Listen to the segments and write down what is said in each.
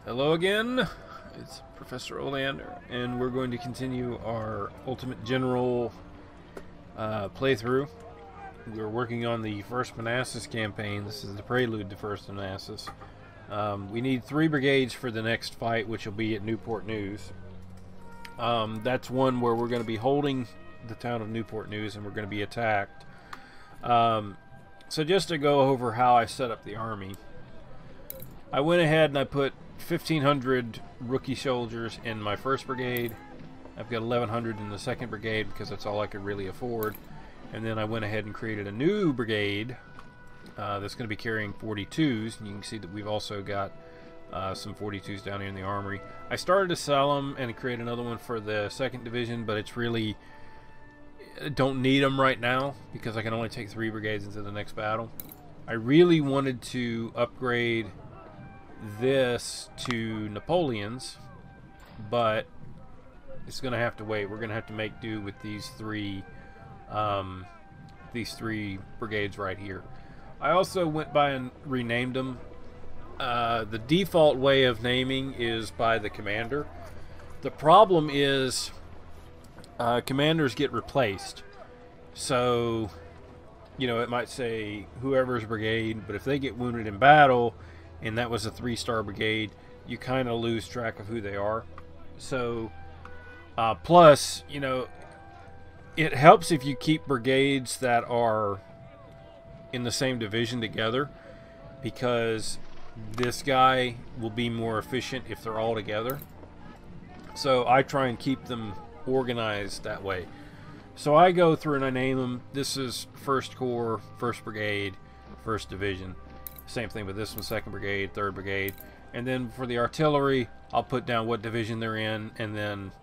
Hello again, it's Professor Oleander, and we're going to continue our Ultimate General playthrough. We're working on the first Manassas campaign. This is the prelude to first Manassas. We need 3 brigades for the next fight, which will be at Newport News. That's one where we're going to be holding the town of Newport News, and we're going to be attacked. So just to go over how I set up the army, I went ahead and I put 1,500 rookie soldiers in my first brigade. I've got 1,100 in the second brigade because that's all I could really afford. And then I went ahead and created a new brigade that's going to be carrying 42s. And you can see that we've also got some 42s down here in the armory. I started to sell them and create another one for the 2nd Division, but it's really... don't need them right now because I can only take 3 brigades into the next battle. I really wanted to upgrade this to Napoleon's, but it's gonna have to wait. We're gonna have to make do with these three brigades right here. I also went by and renamed them. The default way of naming is by the commander. The problem is commanders get replaced, so you know, it might say whoever's brigade, but if they get wounded in battle and that was a 3-star brigade, you kind of lose track of who they are. So plus, you know, it helps if you keep brigades that are in the same division together, because this guy will be more efficient if they're all together. So I try and keep them organized that way. So I go through and I name them. This is 1st Corps, 1st Brigade, 1st Division. Same thing with this one, 2nd Brigade, 3rd Brigade. And then for the artillery, I'll put down what division they're in and then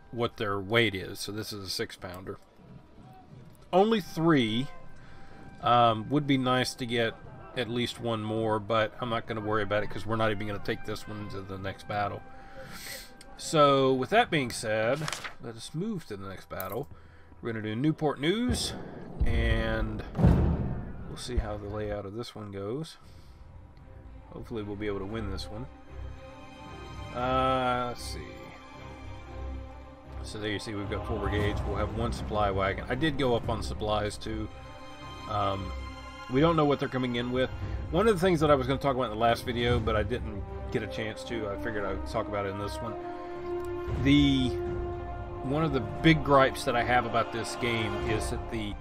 what their weight is. So this is a 6-pounder. Only 3. Would be nice to get at least one more, but I'm not going to worry about it because we're not even going to take this one into the next battle. So with that being said, let us move to the next battle. We're going to do Newport News, and we'll see how the layout of this one goes. Hopefully we'll be able to win this one. Let's see. So there you see we've got 4 brigades. We'll have 1 supply wagon. I did go up on supplies too. We don't know what they're coming in with. One of the things that I was going to talk about in the last video, but I didn't get a chance to, I figured I would talk about it in this one. One of the big gripes that I have about this game is that the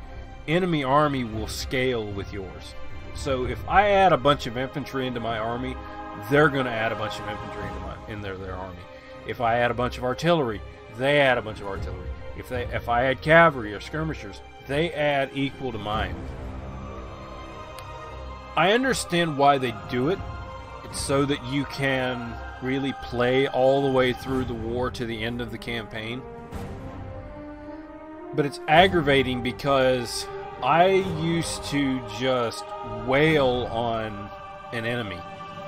enemy army will scale with yours. So if I add a bunch of infantry into my army, they're going to add a bunch of infantry into their army. If I add a bunch of artillery, they add a bunch of artillery. If I add cavalry or skirmishers, they add equal to mine. I understand why they do it. It's so that you can really play all the way through the war to the end of the campaign. But it's aggravating because I used to just wail on an enemy.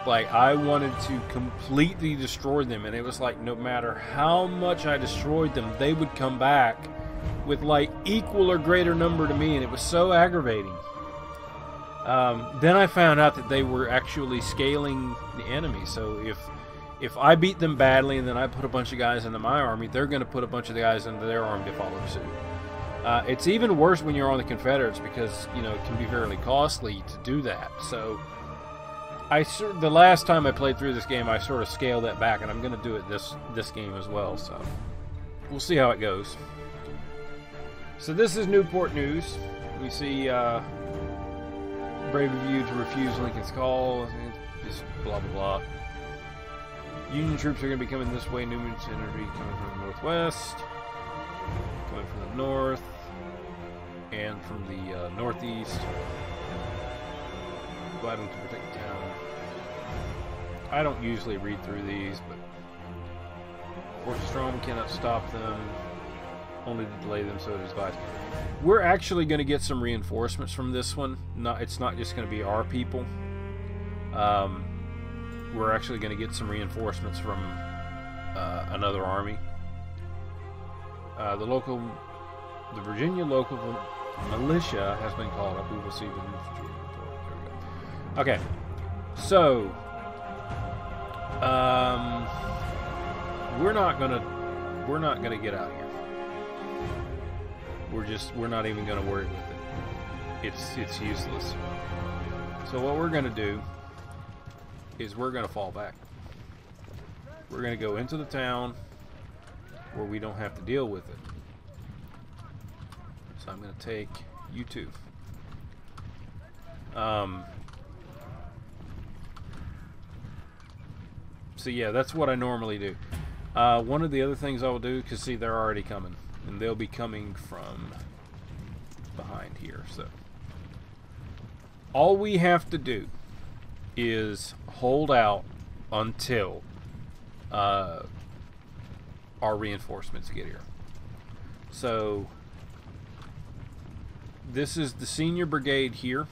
Like, I wanted to completely destroy them, and it was like no matter how much I destroyed them, they would come back with like equal or greater number to me, and it was so aggravating. Then I found out that they were actually scaling the enemy. So if I beat them badly and then I put a bunch of guys into my army, they're going to put a bunch of the guys into their army to follow suit. It's even worse when you're on the Confederates because, you know, it can be fairly costly to do that. So the last time I played through this game, I sort of scaled that back, and I'm going to do it this game as well. So we'll see how it goes. So this is Newport News. We see brave of you to refuse Lincoln's call. Just blah blah blah. Union troops are going to be coming this way. Newman's energy coming from the northwest, coming from the north, and from the northeast. Glad to protect the town. I don't usually read through these, but Fort Strong cannot stop them, only to delay them, so it is advised. We're actually going to get some reinforcements from this one. It's not just going to be our people. We're actually going to get some reinforcements from another army. The Virginia local militia has been called up. We will see the infantry report. There we go. Okay, so not gonna get out here. We're not even gonna worry with it. It's useless. So what we're gonna do is we're gonna fall back. We're gonna go into the town where we don't have to deal with it. So I'm gonna take you two. So yeah, that's what I normally do. One of the other things I will do, because see, they're already coming, and they'll be coming from behind here. So all we have to do is hold out until our reinforcements get here. So this is the senior brigade here.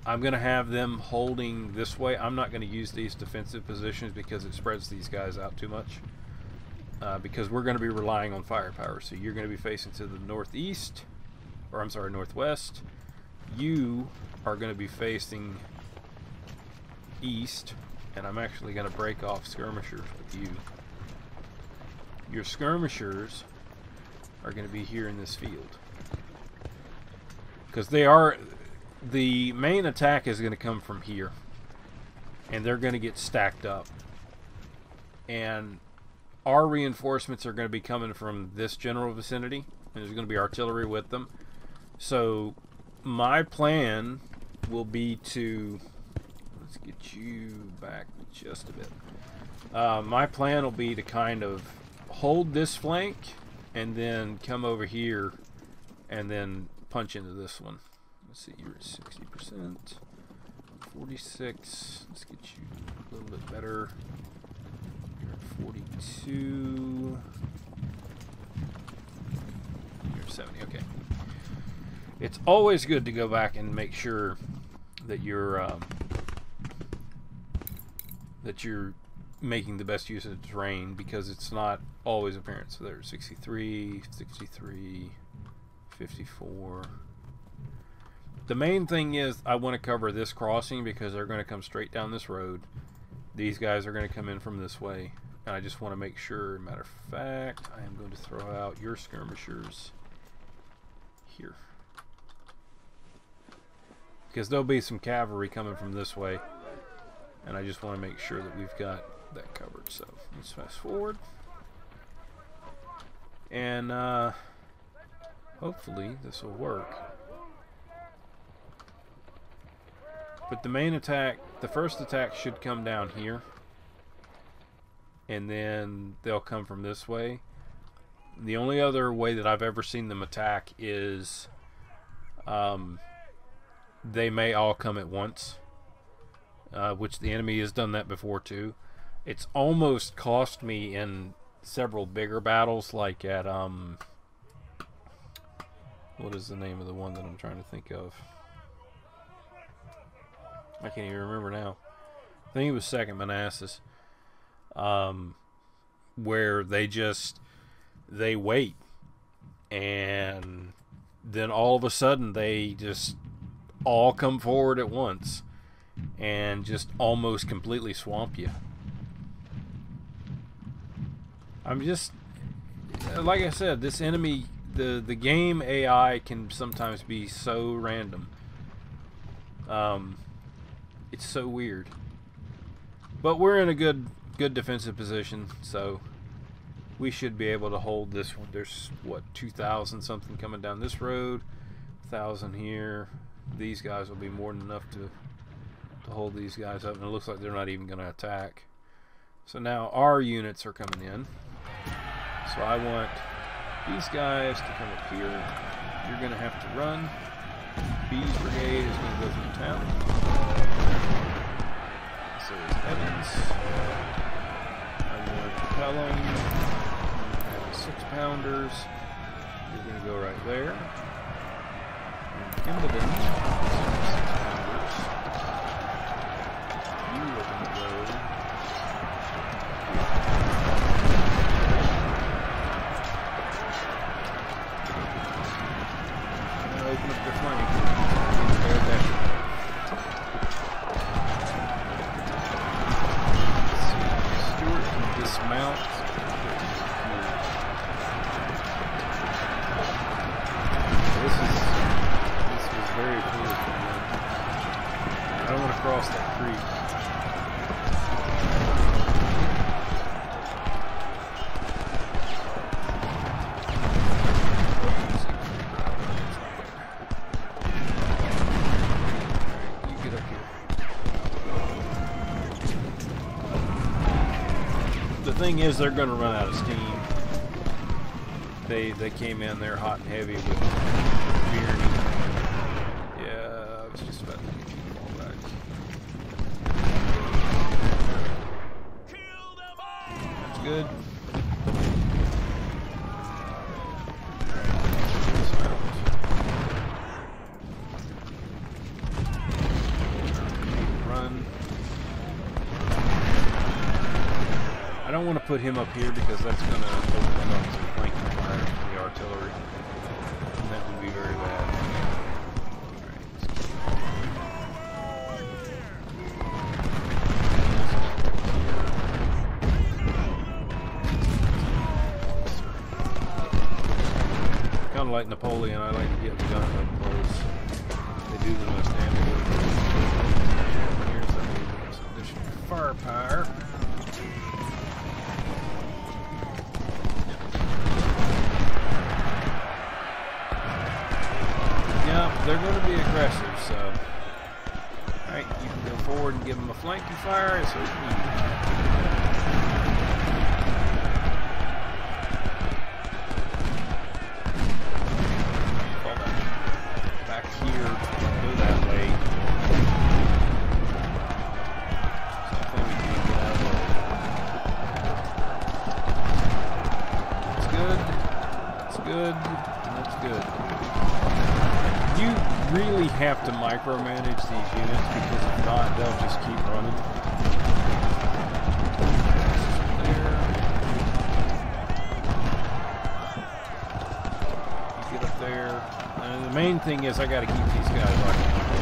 I'm going to have them holding this way. I'm not going to use these defensive positions because it spreads these guys out too much. Because we're going to be relying on firepower. So you're going to be facing to the northeast, or I'm sorry, northwest. You are going to be facing east, and I'm actually going to break off skirmishers with you. Your skirmishers are going to be here in this field. Because they are... The main attack is going to come from here, and they're going to get stacked up, and our reinforcements are going to be coming from this general vicinity, and there's going to be artillery with them. So my plan will be to, let's get you back just a bit. My plan will be to kind of hold this flank and then come over here and then punch into this one. Let's see, you're at 60%, 46. Let's get you a little bit better. You're at 42. You're at 70. Okay. It's always good to go back and make sure that you're making the best use of the terrain, because it's not always apparent. So there's 63, 63, 54. The main thing is I want to cover this crossing because they're going to come straight down this road. These guys are going to come in from this way. And I just want to make sure, matter of fact, I am going to throw out your skirmishers here. Because there'll be some cavalry coming from this way. And I just want to make sure that we've got that covered. So let's fast forward. And hopefully this will work. But the main attack, the first attack should come down here. And then they'll come from this way. The only other way that I've ever seen them attack is they may all come at once. Which the enemy has done that before too. It's almost cost me in several bigger battles, like at what is the name of the one that I'm trying to think of? I can't even remember now. I think it was 2nd Manassas, where they wait, and then all of a sudden they just all come forward at once and just almost completely swamp you. I'm just, like I said, this enemy, the game AI can sometimes be so random. It's so weird. But we're in a good defensive position, so we should be able to hold this one. There's, what, 2,000 something coming down this road, 1,000 here. These guys will be more than enough to hold these guys up, and it looks like they're not even going to attack. So now our units are coming in. So I want these guys to come up here. You're going to have to run. B's brigade is going to go through town. So is Evans. I want Pelham. 6-pounders. You're going to go right there. And Kimberden, 6-pounders. You are going to go. Open up the flank. Stuart and dismount. This was very cool for me. I don't want to cross that creek. The thing is, they're going to run out of steam. They came in there hot and heavy with beer. Yeah, I was just about to get you to fall back. That's good. Run. I don't want to put him up here because that's going to open up some flanking fire from the artillery. And that would be very bad. Kind of like Napoleon, I like to get the gun up close. They do the most damage. Here's some additional firepower. They're going to be aggressive, so alright, you can go forward and give them a flanking fire. It's open. Fall back here, go that way. So I think we can get out of there. That's good. That's good. You really have to micromanage these units because if not, they'll just keep running. There. You get up there. And the main thing is I got to keep these guys occupied.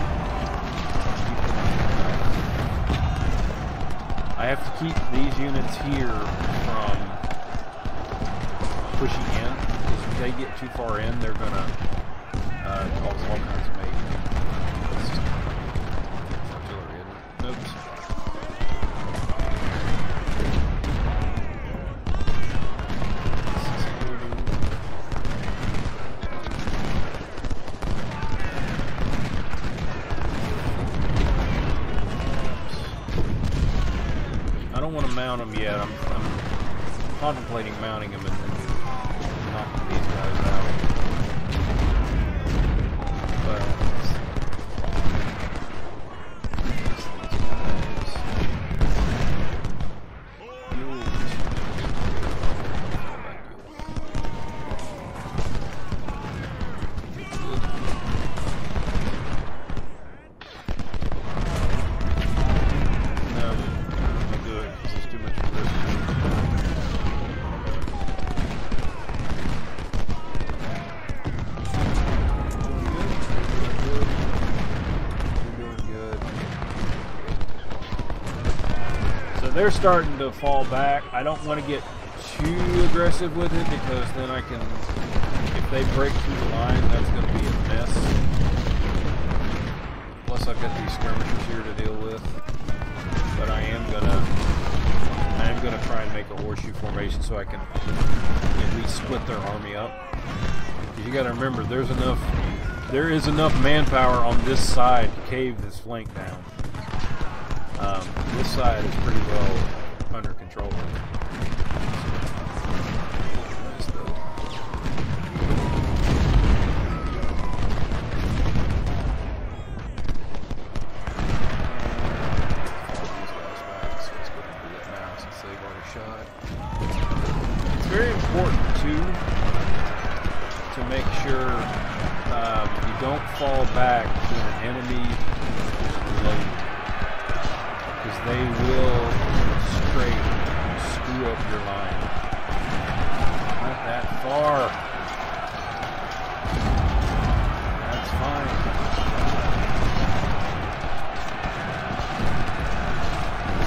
I have to keep these units here from pushing in because if they get too far in, they're going to cause all kinds of mayhem. Artillery, isn't it? Nope. I don't want to mount them yet. I'm contemplating mounting them and then knocking these guys out. They're starting to fall back. I don't want to get too aggressive with it because then I can, if they break through the line, that's going to be a mess. Plus I've got these skirmishers here to deal with. But I am gonna try and make a horseshoe formation so I can at least split their army up. You got to remember, there is enough manpower on this side to cave this flank down. This side is pretty well under control. It's very important too to make sure you don't fall back to an enemy load. Because they will straight screw up your line. Not that far. That's fine.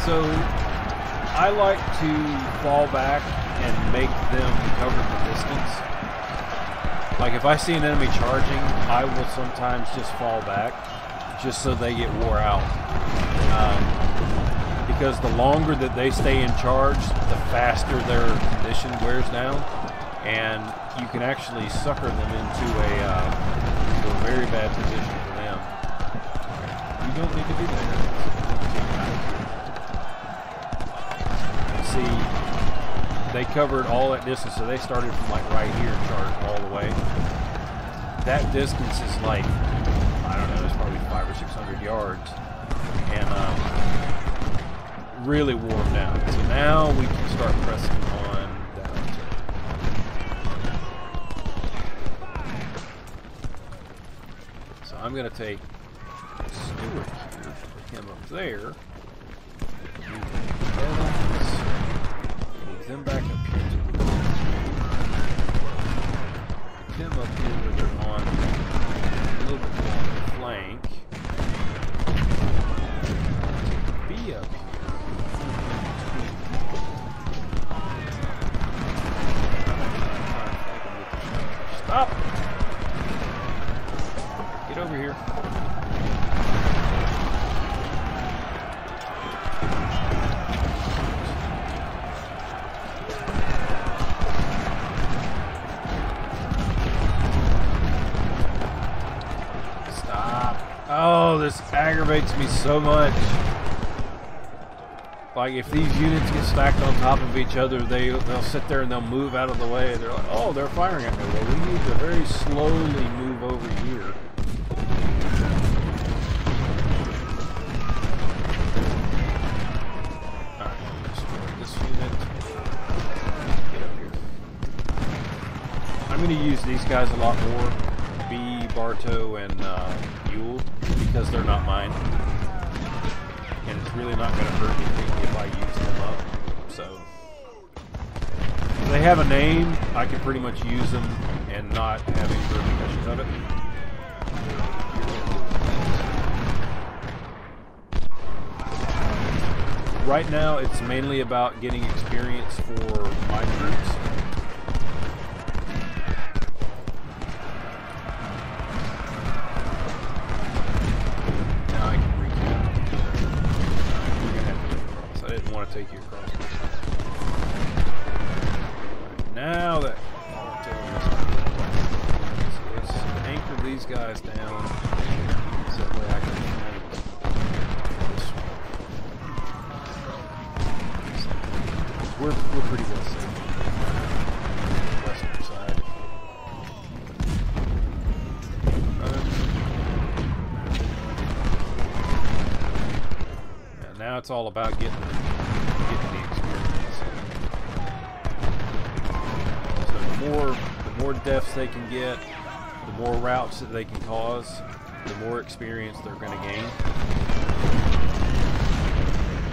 So I like to fall back and make them cover the distance. Like if I see an enemy charging, I will sometimes just fall back just so they get wore out. Because the longer that they stay in charge, the faster their condition wears down, and you can actually sucker them into a very bad position for them. You don't need to be there. See, they covered all that distance, so they started from like right here and charged all the way. That distance is like, I don't know, it's probably 500 or 600 yards, and really warm down. So now we can start pressing on down to it. So I'm going to take Stewart here, put him up there. Move them back up here to the left. Put them up here where they're on a little bit more on the flank. Be up here. Stop! Get over here. Stop. Oh, this aggravates me so much. Like, if these units get stacked on top of each other, they'll sit there and they'll move out of the way. They're like, oh, they're firing at me. Well, we need to very slowly move over here. Alright, destroy this unit. Get up here. I'm going to use these guys a lot more. B, Bartow, and Yule, because they're not mine. And it's really not going to hurt anything if I use them up. So, if they have a name, I can pretty much use them and not have any repercussions of it. Right now, it's mainly about getting experience for my troops. Take you across this. Now that so let's anchor these guys down so that way I can flank this one. We're pretty well safe on the western side. And now it's all about getting the experience. So the more deaths they can get, the more routes that they can cause, the more experience they're going to gain.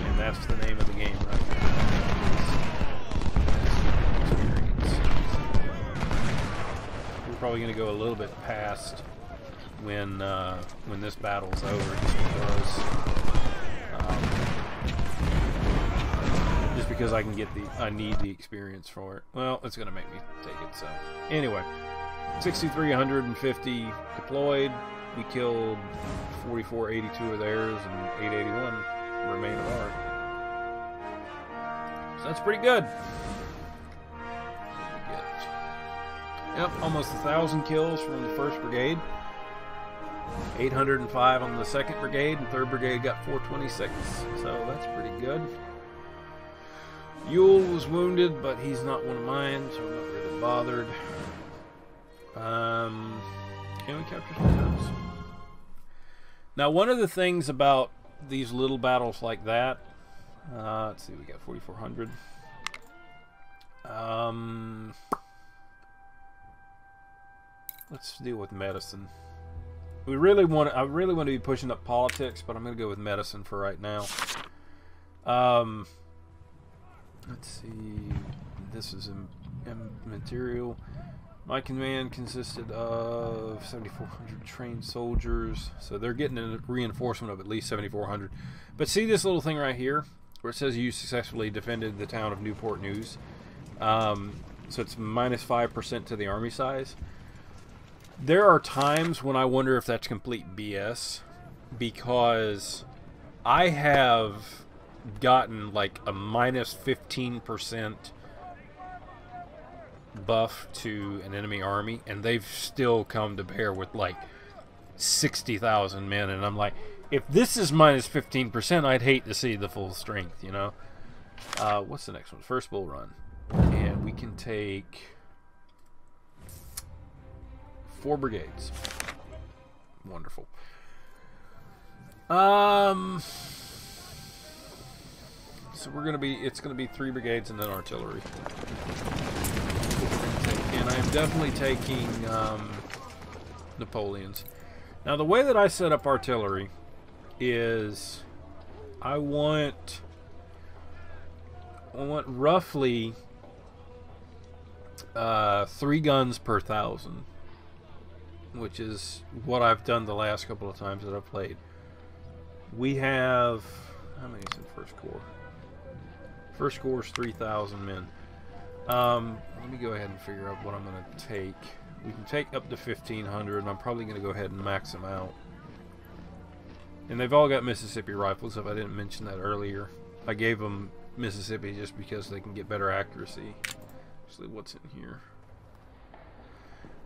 And that's the name of the game right now. Experience. We're probably going to go a little bit past when this battle's over, just because I can get I need the experience for it. Well, it's gonna make me take it. So anyway, 6,350 deployed. We killed 4,482 of theirs and 881 remain of ours. So that's pretty good. What did we get? Yep, almost 1,000 kills from the 1st Brigade. 805 on the 2nd Brigade, and 3rd Brigade got 426. So that's pretty good. Yule was wounded, but he's not one of mine, so I'm not really bothered. Can we capture some guns? Now, one of the things about these little battles like that, let's see, we got 4,400. Let's deal with medicine. I really want to be pushing up politics, but I'm going to go with medicine for right now. Let's see. This is a material. My command consisted of 7,400 trained soldiers, so they're getting a reinforcement of at least 7,400. But see this little thing right here? where it says you successfully defended the town of Newport News. So it's minus 5% to the army size. There are times when I wonder if that's complete BS, because I have gotten like a minus 15% buff to an enemy army, and they've still come to bear with like 60,000 men, and I'm like, if this is minus 15%, I'd hate to see the full strength, you know. What's the next one? First bull run, and we can take 4 brigades. Wonderful. So we're gonna be, it's gonna be 3 brigades and then artillery. And I am definitely taking Napoleons. Now the way that I set up artillery is I want roughly 3 guns per 1,000, which is what I've done the last couple of times that I've played. We have, how many is in First Corps? First Corps is 3,000 men. Let me go ahead and figure out what I'm going to take. We can take up to 1,500, and I'm probably going to go ahead and max them out. And they've all got Mississippi rifles, if I didn't mention that earlier. I gave them Mississippi just because they can get better accuracy. Actually, what's in here?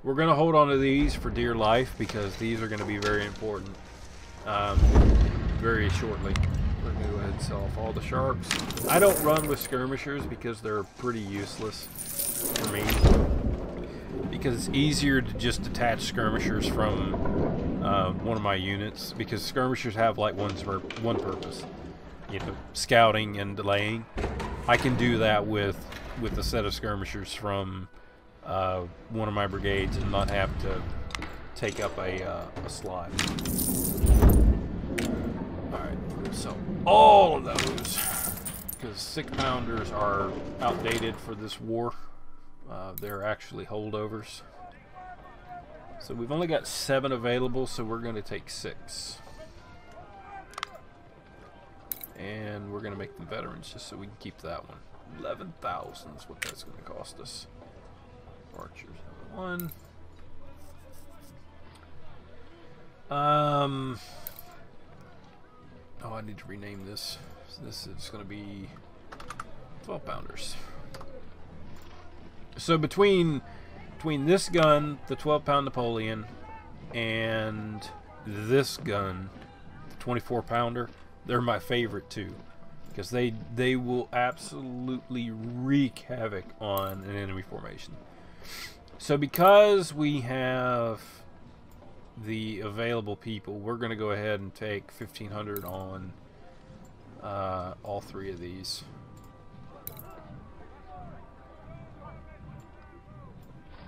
We're going to hold on to these for dear life, because these are going to be very important very shortly. We're going to go ahead and sell off all the sharps. I don't run with skirmishers because they're pretty useless for me. Because it's easier to just detach skirmishers from one of my units, because skirmishers have like one purpose, you know, scouting and delaying. I can do that with a set of skirmishers from one of my brigades and not have to take up a slot. Alright, so all of those, because 6-pounders are outdated for this war. They're actually holdovers. So we've only got 7 available, so we're going to take 6. And we're going to make them veterans just so we can keep that one. 11,000 is what that's going to cost us. Archers, 1. Oh, I need to rename this. This is going to be 12-pounders. So between this gun, the 12-pound Napoleon, and this gun, the 24-pounder, they're my favorite too, because they will absolutely wreak havoc on an enemy formation. So because we have the available people, we're going to go ahead and take 1,500 on all 3 of these.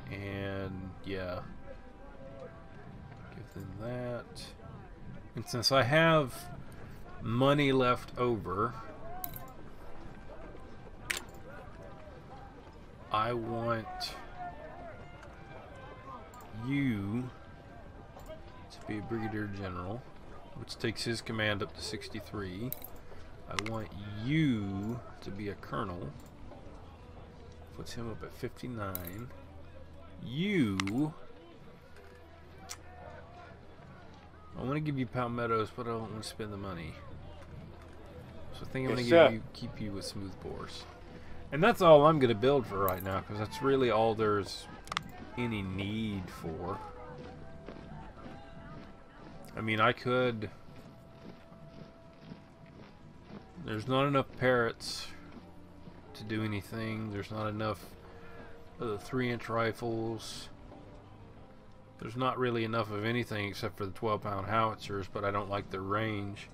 And yeah, give them that. And since I have money left over, I want you to be a brigadier general, which takes his command up to 63. I want you to be a colonel, puts him up at 59. You, I want to give you Palmettos, but I don't want to spend the money. So I think I'm going to keep you with smooth bores. And that's all I'm going to build for right now, because that's really all there's any need for. I mean, I could... There's not enough parrots to do anything. There's not enough of the 3-inch rifles. There's not really enough of anything except for the 12-pound howitzers, but I don't like their range.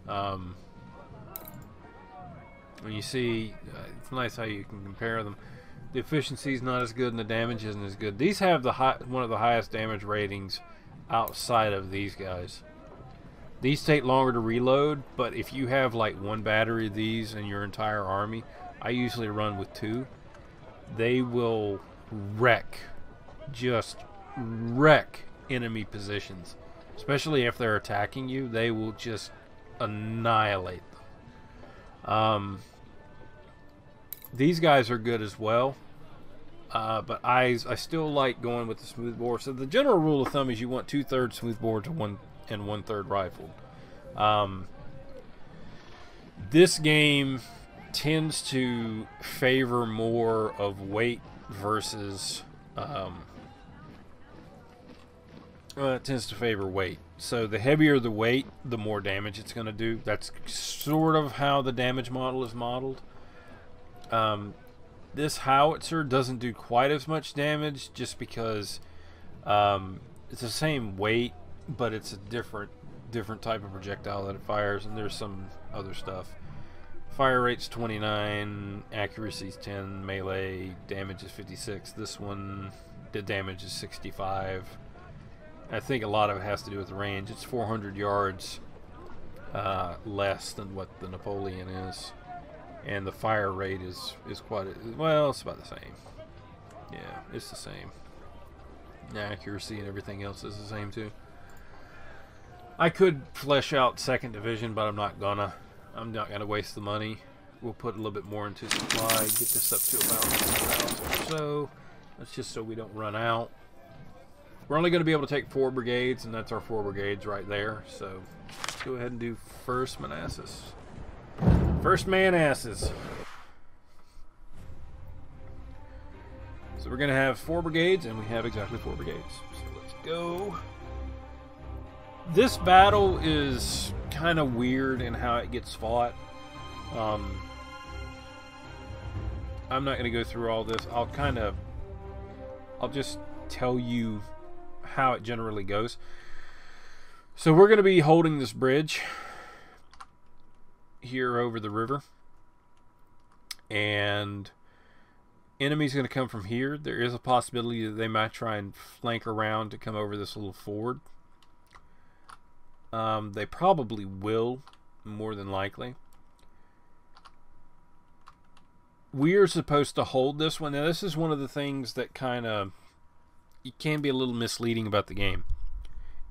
When you see, it's nice how you can compare them. The efficiency is not as good and the damage isn't as good. These have the one of the highest damage ratings outside of these guys. These take longer to reload, but if you have like 1 battery of these in your entire army, I usually run with 2. They will wreck, just wreck enemy positions. Especially if they're attacking you, they will just annihilate them. These guys are good as well. But I still like going with the smoothbore. So the general rule of thumb is you want 2/3 smoothbore to 1/3 rifled. This game tends to favor more of weight versus it tends to favor weight. So the heavier the weight, the more damage it's going to do. That's sort of how the damage model is modeled. This howitzer doesn't do quite as much damage just because it's the same weight, but it's a different type of projectile that it fires, and there's some other stuff. Fire rate's 29, accuracy's 10, melee damage is 56. This one, the damage is 65. I think a lot of it has to do with the range. It's 400 yards less than what the Napoleon is, and the fire rate is quite well. It's about the same. Yeah, it's the same. The accuracy and everything else is the same too. I could flesh out 2nd Division, but I'm not gonna. I'm not gonna waste the money. We'll put a little bit more into supply, get this up to about 1,000 or so. That's just so we don't run out. We're only going to be able to take 4 brigades, and that's our 4 brigades right there. So let's go ahead and do 1st Manassas. 1st Manassas. So we're going to have 4 brigades, and we have exactly 4 brigades. So let's go. This battle is kind of weird in how it gets fought. I'm not going to go through all this. I'll just tell you how it generally goes. So we're going to be holding this bridge here over the river, and enemy's going to come from here. There is a possibility that they might try and flank around to come over this little ford. They probably will, more than likely. We are supposed to hold this one. Now, this is one of the things that kind of, it can be a little misleading about the game.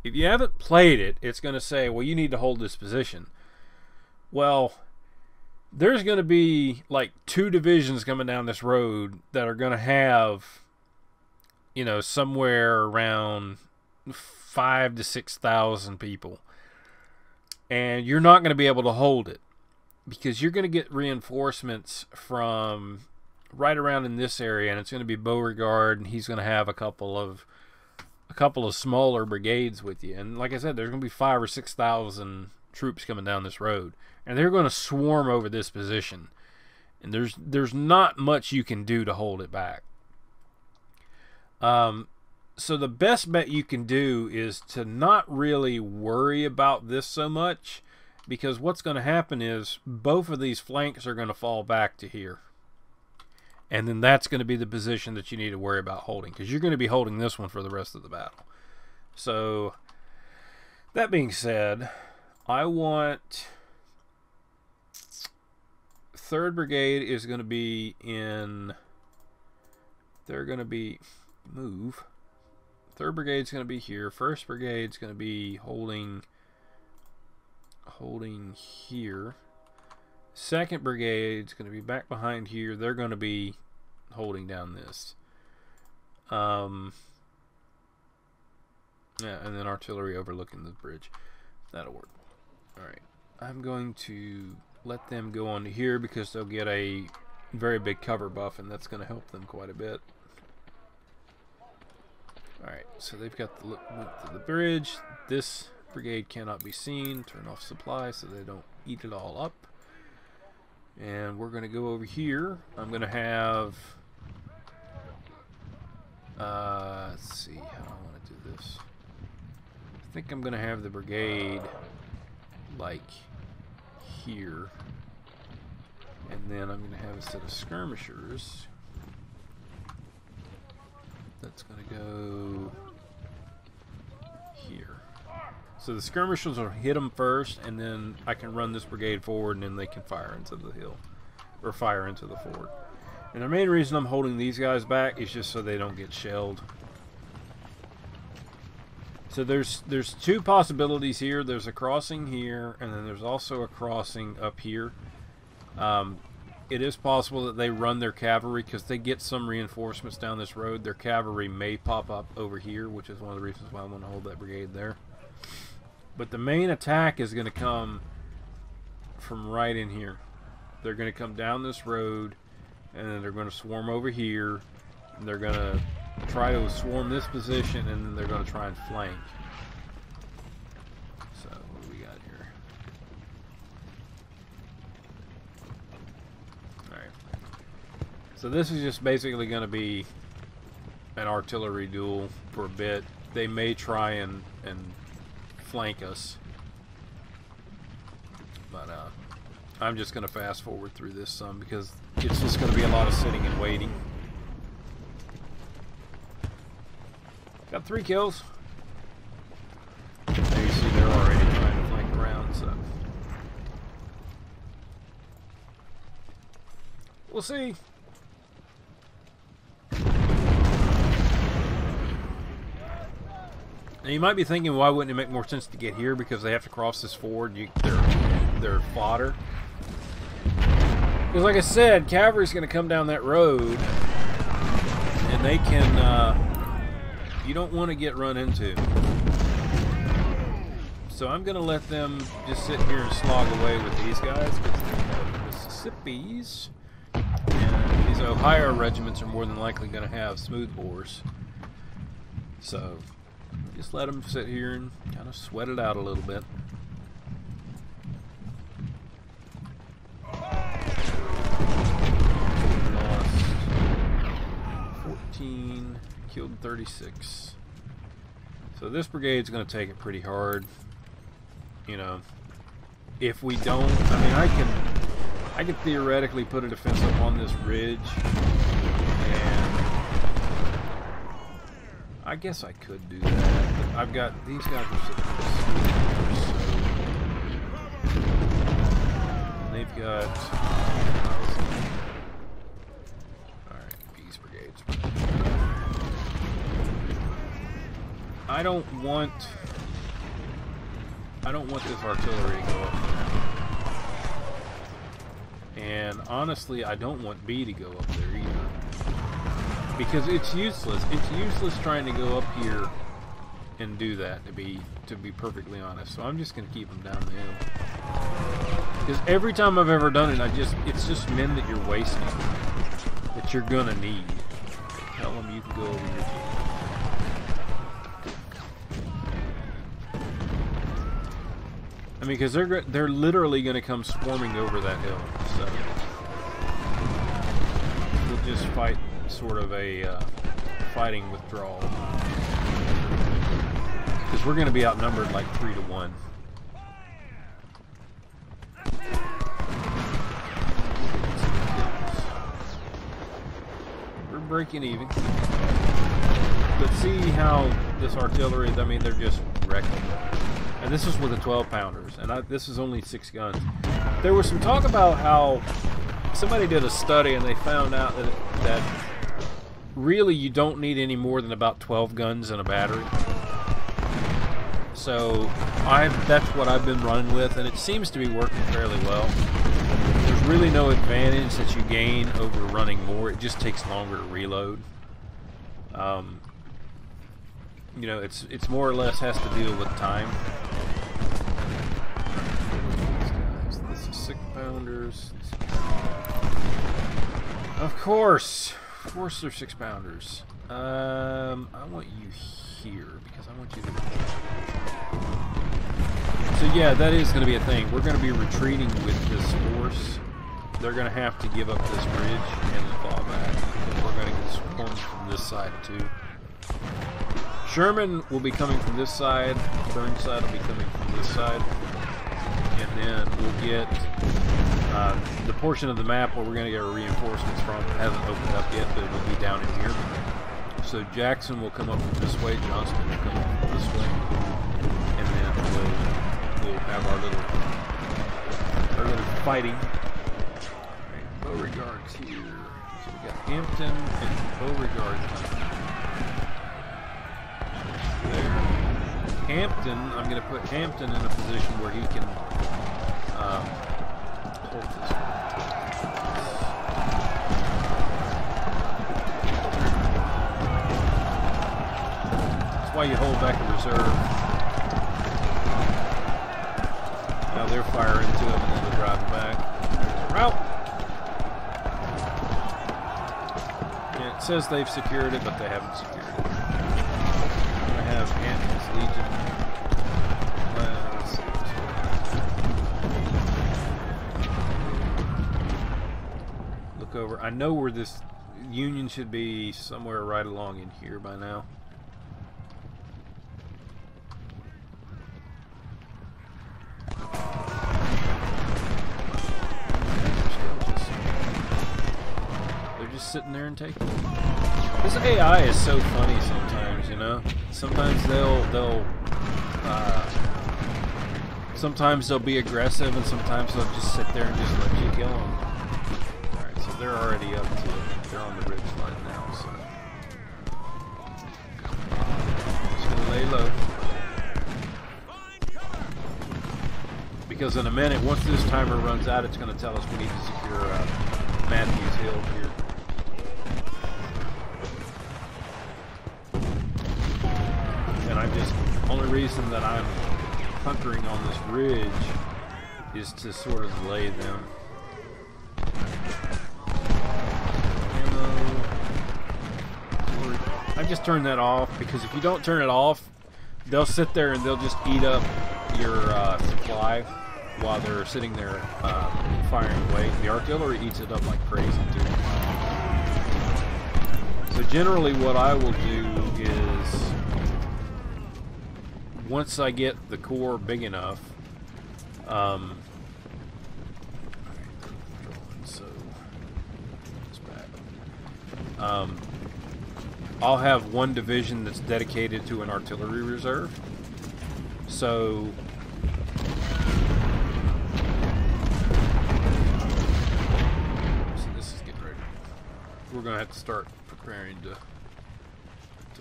If you haven't played it, it's going to say, well, you need to hold this position. Well, there's going to be like 2 divisions coming down this road that are going to have, you know, somewhere around 5,000 to 6,000 people. And you're not going to be able to hold it, because you're going to get reinforcements from right around in this area, and it's going to be Beauregard, and he's going to have a couple of smaller brigades with you. And like I said, there's going to be 5,000 or 6,000 troops coming down this road, and they're going to swarm over this position. And there's not much you can do to hold it back. So the best bet you can do is to not really worry about this so much, because what's going to happen is both of these flanks are going to fall back to here. And then that's going to be the position that you need to worry about holding, because you're going to be holding this one for the rest of the battle. So that being said, I want 3rd Brigade is going to be in, they're going to be, move. 3rd Brigade's going to be here. 1st Brigade's going to be holding here. 2nd Brigade's going to be back behind here. They're going to be holding down this. Yeah, and then artillery overlooking the bridge. That'll work. Alright. I'm going to let them go on to here, because they'll get a very big cover buff, and that's going to help them quite a bit. Alright, so they've got the width of the bridge. This brigade cannot be seen. Turn off supply so they don't eat it all up. And we're going to go over here. I'm going to have... let's see how I want to do this. I think I'm going to have the brigade like here. And then I'm going to have a set of skirmishers that's going to go here. So the skirmishers will hit them first, and then I can run this brigade forward, and then they can fire into the hill, or fire into the fort. And the main reason I'm holding these guys back is just so they don't get shelled. So there's 2 possibilities here. There's a crossing here, and then there's also a crossing up here. It is possible that they run their cavalry because they get some reinforcements down this road. Their cavalry may pop up over here, which is one of the reasons why I want to hold that brigade there. But the main attack is going to come from right in here. They're going to come down this road, and then they're going to swarm over here, and they're going to try to swarm this position, and then they're going to try and flank. So, what do we got here? Alright. So this is just basically going to be an artillery duel for a bit. They may try and flank us. But, I'm just going to fast forward through this some because it's just going to be a lot of sitting and waiting. Got 3 kills. There you see they're already trying to flank around, so we'll see. Now you might be thinking, why wouldn't it make more sense to get here because they have to cross this ford? They're fodder. Because like I said, cavalry's going to come down that road, and they can, you don't want to get run into. So I'm going to let them just sit here and slog away with these guys, because they're Mississippi's. And these Ohio regiments are more than likely going to have smoothbores. So just let them sit here and kind of sweat it out a little bit. Killed 36. So this brigade's going to take it pretty hard. You know, if we don't, I mean, I could theoretically put a defense up on this ridge, and I guess I could do that. But I've got these guys are sitting there. They've got. I don't want this artillery to go up there. And honestly, I don't want B to go up there either. Because it's useless. It's useless trying to go up here and do that, to be perfectly honest. So I'm just going to keep them down the hill. Because every time I've ever done it, it's just men that you're wasting, that you're going to need. Tell them you can go over here. I mean, because they're literally going to come swarming over that hill, so we'll just fight sort of a fighting withdrawal, because we're going to be outnumbered like 3-1. We're breaking even, but see how this artillery, I mean, they're just wrecking. And this is with the 12-pounders, and this is only 6 guns. There was some talk about how somebody did a study and they found out that really you don't need any more than about 12 guns in a battery. So that's what I've been running with, and it seems to be working fairly well. There's really no advantage that you gain over running more. It just takes longer to reload. You know, it's more or less has to deal with time. This is 6-pounders. Of course they're 6-pounders. I want you here because I want you to. So yeah, that is going to be a thing. We're going to be retreating with this force. They're going to have to give up this bridge and fall back because we're going to get swarmed from this side too. Sherman will be coming from this side, Burnside will be coming from this side, and then we'll get the portion of the map where we're going to get our reinforcements from. It hasn't opened up yet, but it will be down in here. So Jackson will come up from this way, Johnston will come up from this way, and then we'll have our little fighting. Right, Beauregard's here. So we got Hampton and Beauregard coming. There. Hampton, I'm going to put Hampton in a position where he can hold this one. why you hold back a reserve. Now they're firing into them and then they're driving back. There's a route. Yeah, it says they've secured it, but they haven't secured it. I have Ant's Legion. Let's see. Look over. I know where this Union should be, somewhere right along in here by now. Sitting there and taking it. This AI is so funny sometimes, you know. Sometimes sometimes they'll be aggressive, and sometimes they'll just sit there and just let you kill them. All right, so they're already up to it. They're on the ridge line now, so just gonna lay low. Because in a minute, once this timer runs out, it's gonna tell us we need to secure Matthews Hill here. Only reason that I'm hunkering on this ridge is to sort of delay them. Ammo. I just turned that off because if you don't turn it off, they'll sit there and they'll just eat up your supply while they're sitting there firing away. The artillery eats it up like crazy too. So generally what I will do is, once I get the core big enough, I'll have one division that's dedicated to an artillery reserve. So this is getting ready. We're gonna have to start preparing to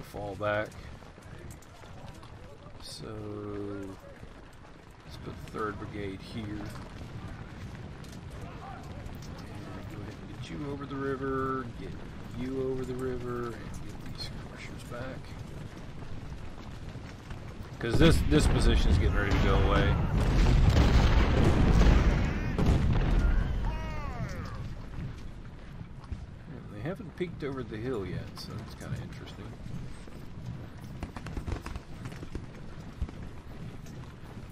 fall back. So let's put 3rd Brigade here. And go ahead and get you over the river, get you over the river, and get these crushers back. Because this position is getting ready to go away. And they haven't peeked over the hill yet, so that's kind of interesting.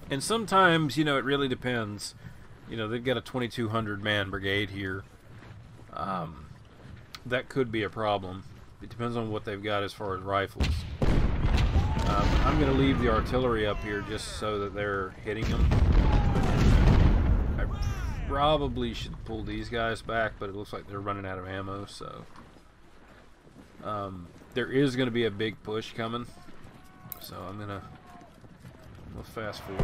And sometimes, you know, it really depends. You know, they've got a 2,200 man brigade here. That could be a problem. It depends on what they've got as far as rifles. I'm going to leave the artillery up here just so that they're hitting them. I probably should pull these guys back, but it looks like they're running out of ammo, so there is going to be a big push coming. So I'm going to fast forward.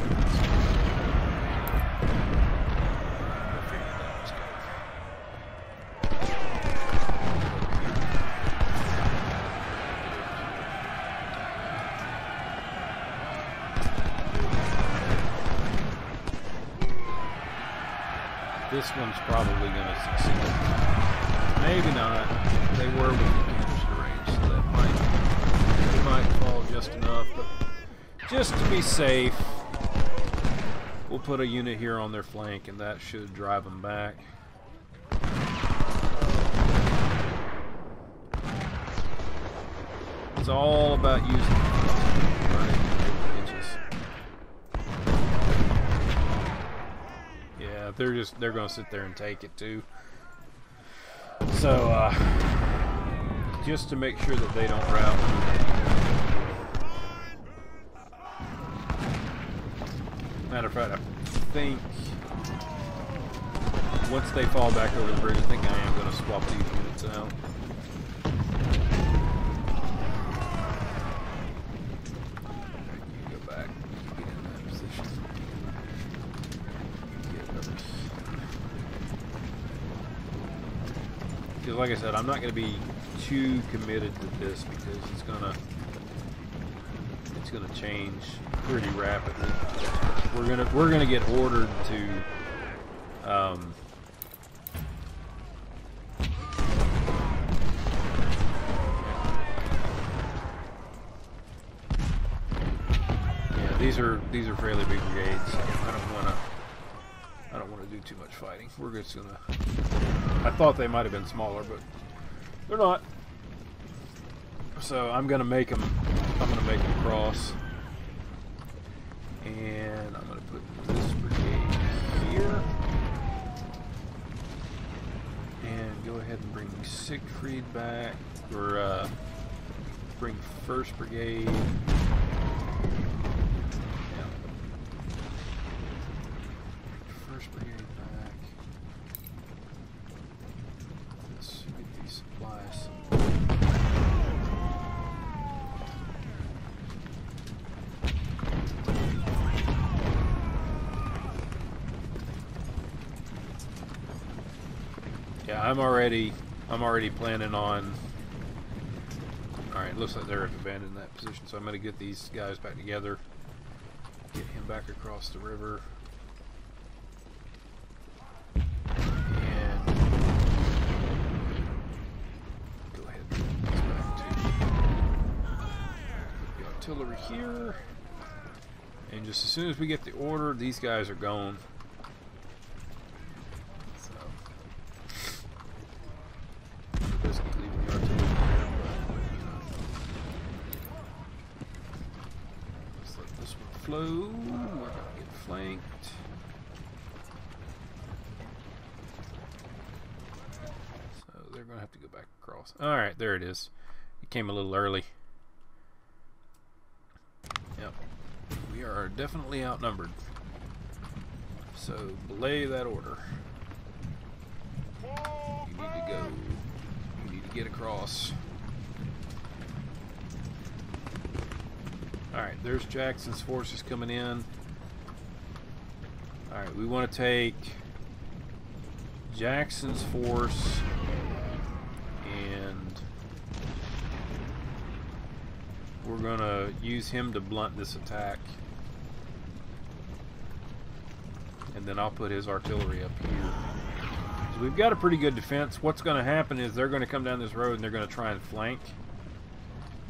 This one's probably going to succeed. Maybe not. They were within canister range, so that might fall just enough, but just to be safe, we'll put a unit here on their flank, and that should drive them back. It's all about using inches. Yeah, they're going to sit there and take it too. So just to make sure that they don't rout. Matter of fact, I think once they fall back over the bridge, I think I am going to swap these units out. You go back, get in that position. Get others. Because like I said, I'm not going to be too committed to this because it's going to change pretty rapidly. We're gonna get ordered to these are fairly big brigades. I don't want to do too much fighting. We're just gonna. I thought they might have been smaller, but they're not. So I'm gonna make them. I'm gonna make them cross, and I'm gonna put this brigade here, and go ahead and bring Siegfried back, or bring 1st Brigade. Yeah, I'm already planning on. Alright, looks like they're abandoned that position, so I'm going to get these guys back together. Get him back across the river. And go ahead and bring these back to the artillery here. And just as soon as we get the order, these guys are gone. We're gonna get flanked. So they're gonna have to go back across. Alright, there it is. It came a little early. Yep. We are definitely outnumbered. So belay that order. You need to go. You need to get across. Alright, there's Jackson's forces coming in. Alright, we want to take Jackson's force and we're going to use him to blunt this attack. And then I'll put his artillery up here. So we've got a pretty good defense. What's going to happen is they're going to come down this road and they're going to try and flank.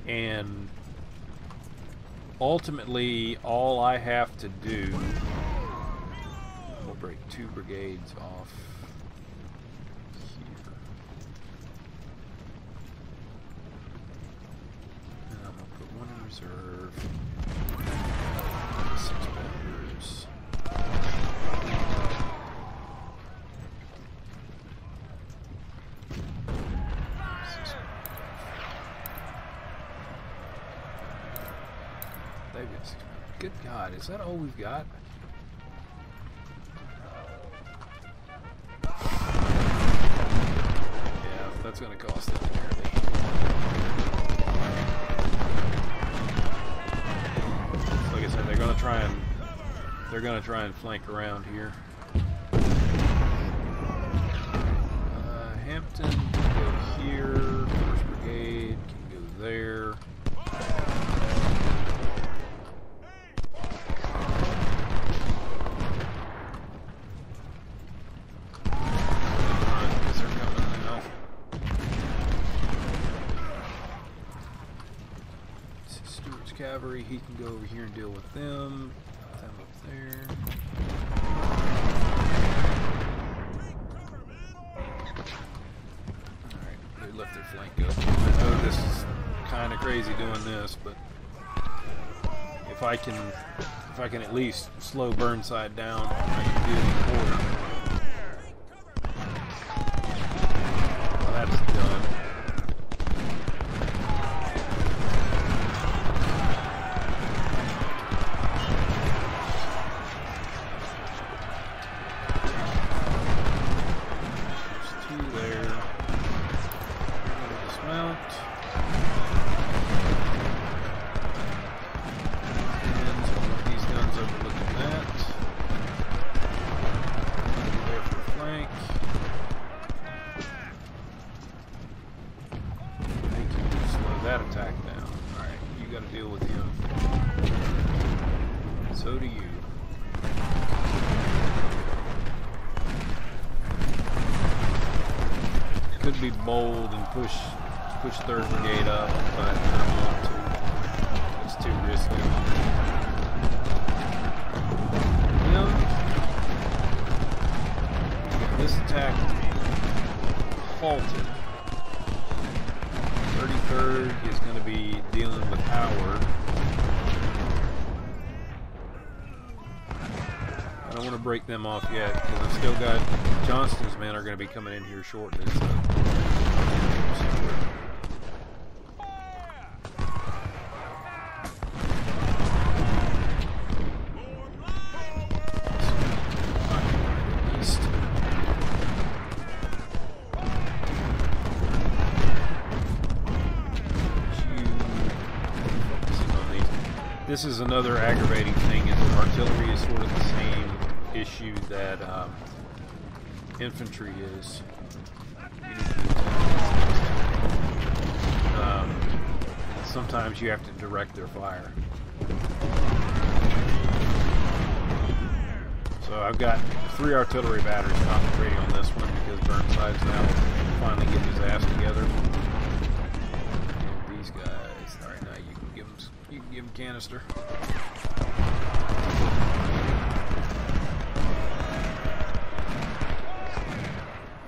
And ultimately, all I have to do, we'll break 2 brigades off here. And I'm going to put 1 in reserve. 6 bombers. Good God, is that all we've got? Yeah, that's going to cost them dearly. Like I said, they're going to try and flank around here. Hampton can go here. 1st Brigade can go there. Cavalry, he can go over here and deal with them. Put them up there. Alright, they left their flank up. I know this is kind of crazy doing this, but if I can at least slow Burnside down, I can do it in order. Well, that's done. That attack down. Alright, you gotta deal with him. So do you. Could be bold and push 3rd Brigade up, but I don't want to. It's too risky. this attack halted. 33rd is going to be dealing with Howard. I don't want to break them off yet because I've still got Johnston's men are going to be coming in here shortly. So. This is another aggravating thing, is that artillery is sort of the same issue that infantry is. Sometimes you have to direct their fire. So I've got 3 artillery batteries concentrating on this one because Burnside's now finally getting his ass together. And these guys, alright, now you can give him canister.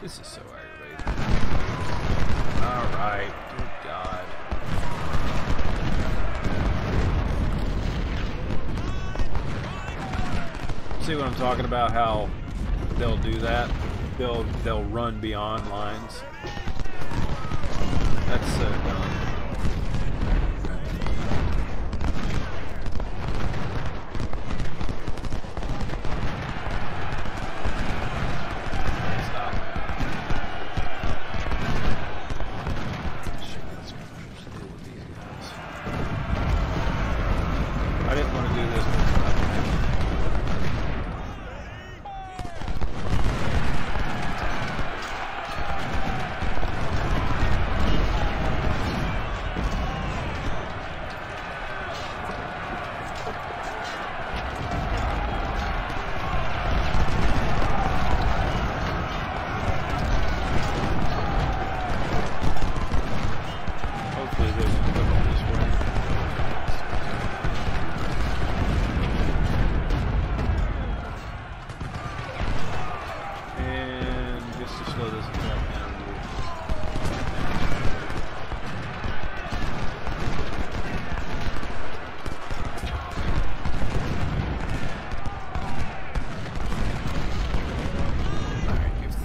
This is so aggravating. Alright, good God. See what I'm talking about? How they'll do that? They'll run beyond lines. That's so dumb.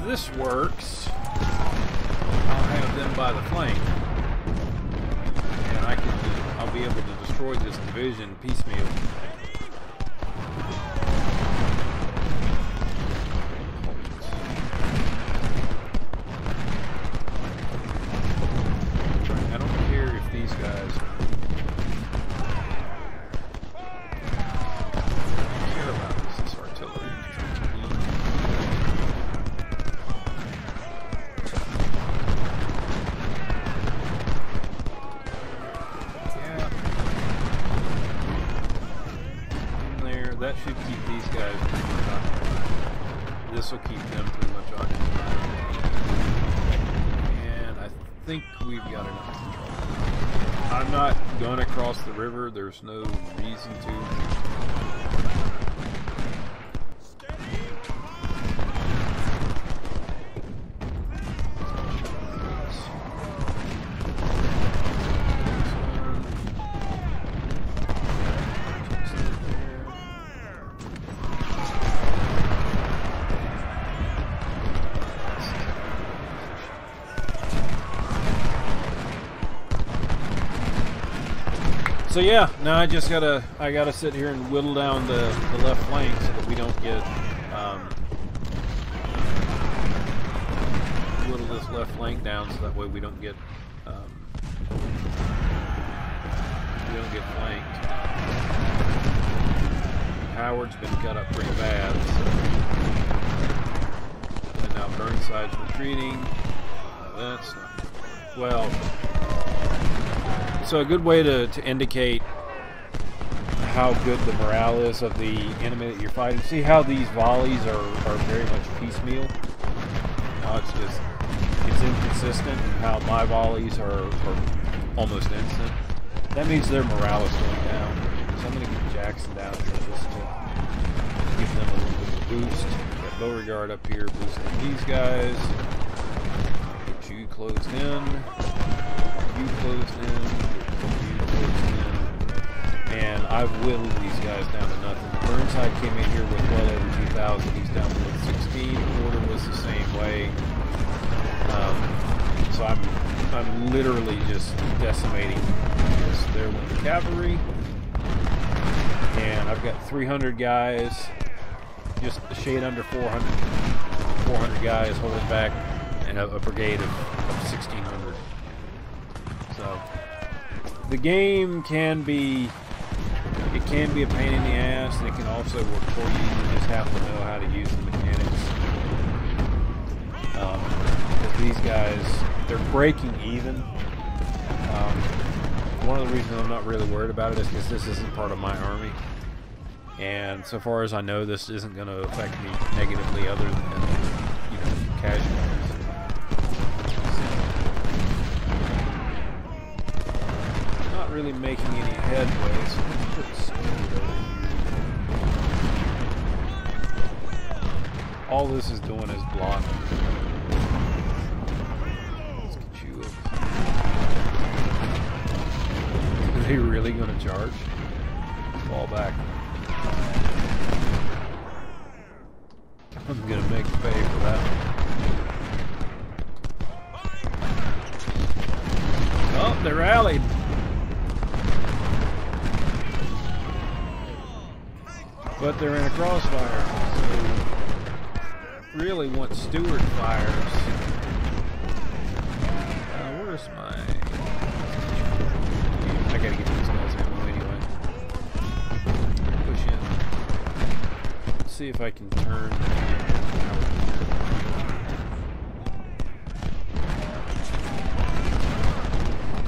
This works, I'll have them by the flank, and I'll be able to destroy this division piecemeal. I don't care if these guys care about this artillery. That should keep these guys pretty much occupied. This will keep them pretty much occupied. And I think we've got enough control. I'm not going to cross the river. There's no reason to. So yeah, now I gotta sit here and whittle down the left flank so that we don't get whittle this left flank down so that way we don't get flanked. Howard's been cut up pretty bad, so. And now Burnside's retreating. That's not well. So a good way to indicate how good the morale is of the enemy that you're fighting. See how these volleys are very much piecemeal? How it's inconsistent, and how my volleys are almost instant. That means their morale is going down. So I'm going to get Jackson down here just to give them a little bit of a boost. Beauregard up here boosting these guys. Get you closed in. You closed in. You closed in. And I've whittled these guys down to nothing. Burnside came in here with well over 2,000. He's down to 16. Porter was the same way. So I'm literally just decimating this. There went the cavalry. And I've got 300 guys, just a shade under 400 guys holding back, and a brigade of 1,600. So the game can be a pain in the ass, and it can also work for you. You just have to know how to use the mechanics. These guys, they're breaking even. One of the reasons I'm not really worried about it is because this isn't part of my army. And so far as I know, this isn't going to affect me negatively other than, you know, casualties. Not really making any headway, so let's put speed over here. All this is doing is blocking. Let's get you up. Is he really going to charge? Fall back. I'm gonna make you pay for that. Oh, they rallied. But they're in a crossfire. So really want Stewart fires. Where's my... I gotta get these guys ammo anyway. Push in. Let's see if I can turn...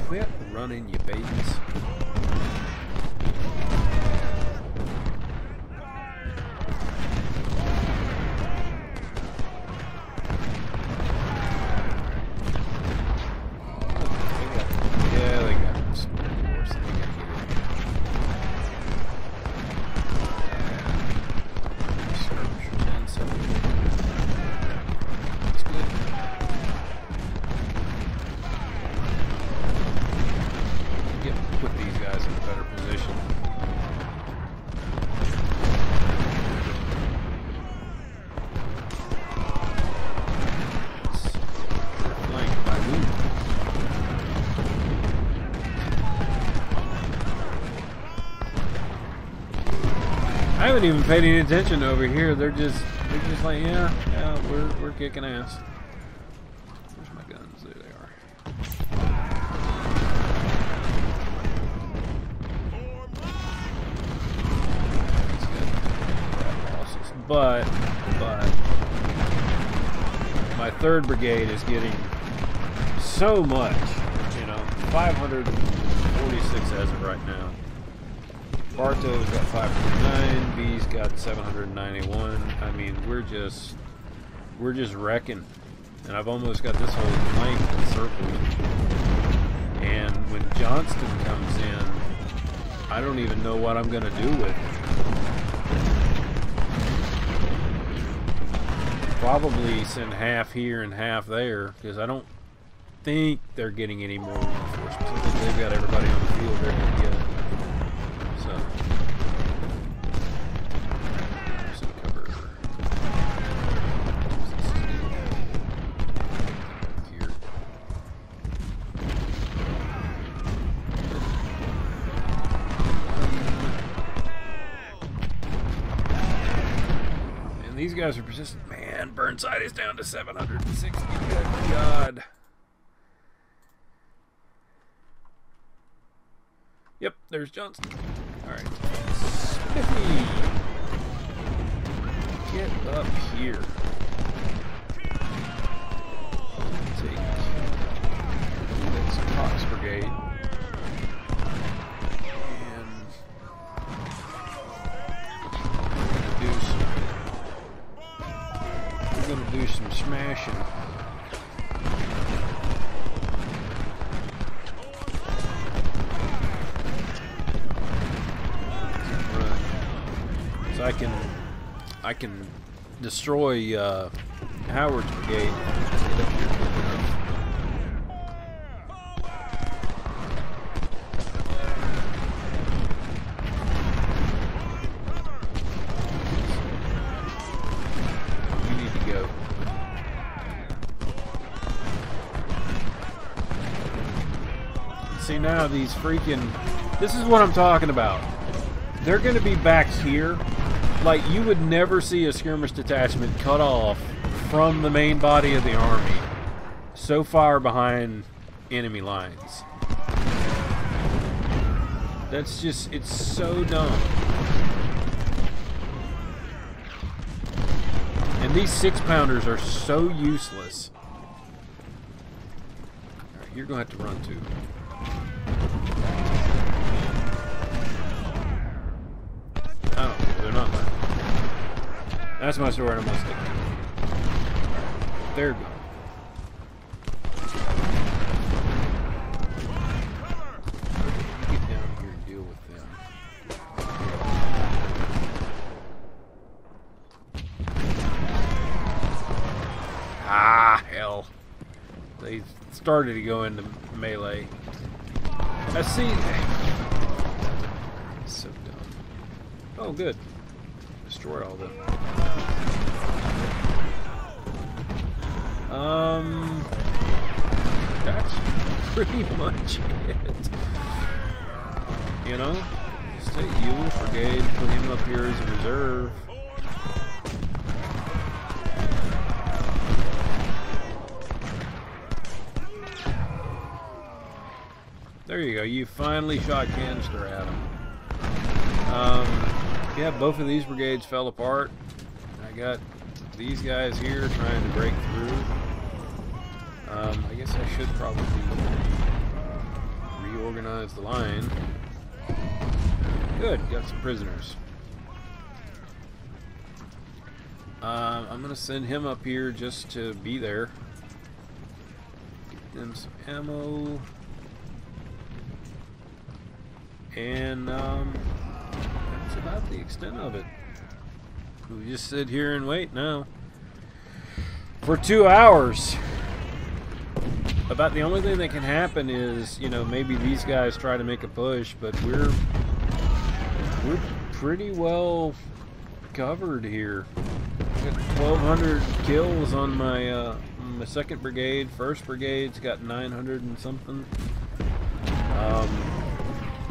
Quit running, you babies. I haven't even paid any attention over here. They're just like, yeah, we're kicking ass. Where's my guns? There they are. But my 3rd brigade is getting so much, you know, 546 as of right now. Bartow's got 509, B's got 791. I mean, we're just wrecking. And I've almost got this whole flank encircled. And when Johnston comes in, I don't even know what I'm gonna do with it. Probably send half here and half there, because I don't think they're getting any more reinforcements. I think they've got everybody on the field they're gonna get. So, some cover here. And these guys are persistent. Man, Burnside is down to 760. Good God. Yep, there's Johnston. Alright. Smithy! Get up here. Take this Cox Brigade. And we're gonna do some smashing. I can destroy Howard's brigade. Let's get up here. We need to go. See now these freaking... This is what I'm talking about. They're going to be back here. Like, you would never see a skirmish detachment cut off from the main body of the army so far behind enemy lines. That's just, it's so dumb. And these 6-pounders are so useless. Alright, you're going to have to run too. Oh, they're not mine. That's my sword, I'm gonna stick to it. They're gone. Get down here and deal with them. Ah, hell. They started to go into melee. I see. So dumb. Oh, good. Destroy all them. That's pretty much it. You know? Just take Ewell's brigade, put him up here as a reserve. There you go. You finally shot canister at him. Yeah, both of these brigades fell apart. I got these guys here trying to break through. I guess I should probably reorganize the line. Good, got some prisoners. I'm gonna send him up here just to be there. Get them some ammo. And that's about the extent of it. We just sit here and wait now for 2 hours. About the only thing that can happen is, you know, maybe these guys try to make a push, but we're pretty well covered here. I got 1,200 kills on my my 2nd brigade. 1st brigade's got 900 and something.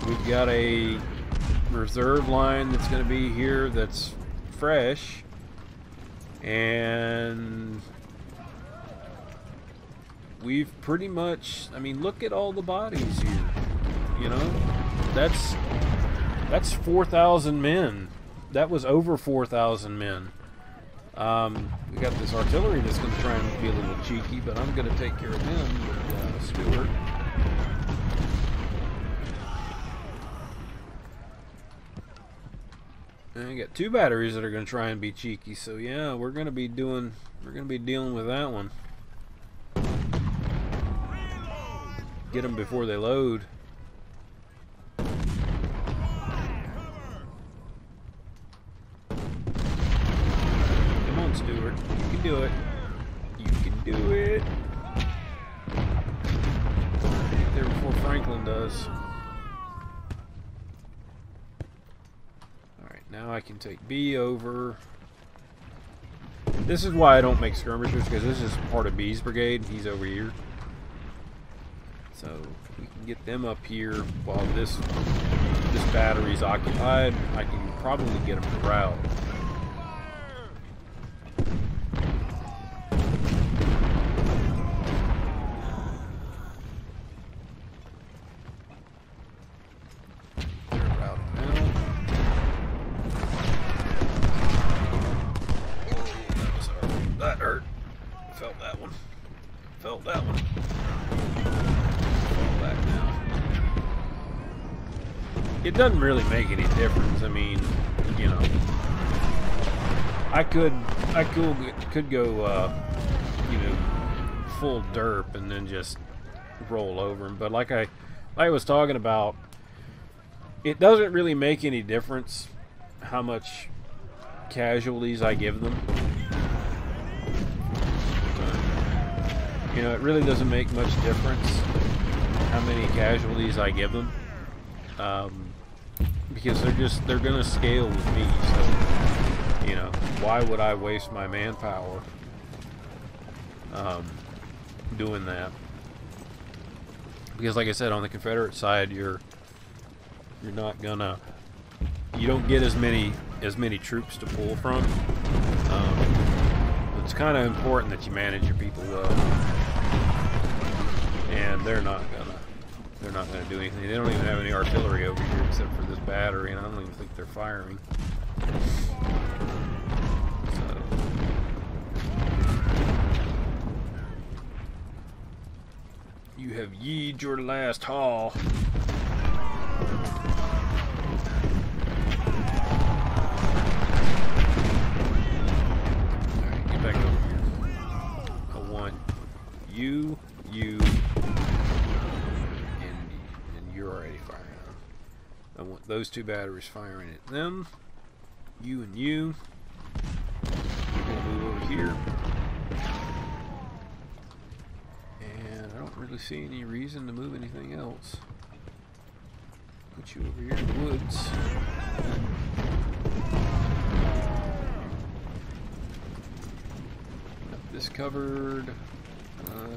We've got a reserve line that's going to be here that's fresh, and we've pretty much, I mean, look at all the bodies here, you know, that's 4,000 men. That was over 4,000 men. We got this artillery that's going to try and be a little cheeky, but I'm going to take care of them with Stewart. And I got 2 batteries that are going to try and be cheeky, so yeah, we're going to be dealing with that one. Get them before they load. Come on, Stewart, you can do it. You can do it. Get there before Franklin does. Now I can take B over. This is why I don't make skirmishers, because this is part of B's brigade. He's over here. So we can get them up here while this battery's occupied. I can probably get them to rout. It doesn't really make any difference. I mean, you know, I could go, you know, full derp and then just roll over them. But like I was talking about, it doesn't really make any difference how much casualties I give them. You know, it really doesn't make much difference how many casualties I give them, because they're gonna scale with me. So, you know, why would I waste my manpower doing that? Because, like I said, on the Confederate side, you're not gonna, you don't get as many troops to pull from. It's kind of important that you manage your people well, and they're not gonna do anything. They don't even have any artillery over here except for this battery, and I don't even think they're firing. So, you have yeed your last haul. Alright, get back over here. I want you, and you're already firing on. I want those two batteries firing at them. You and you. We're gonna move over here. And I don't really see any reason to move anything else. Put you over here in the woods. Got this covered.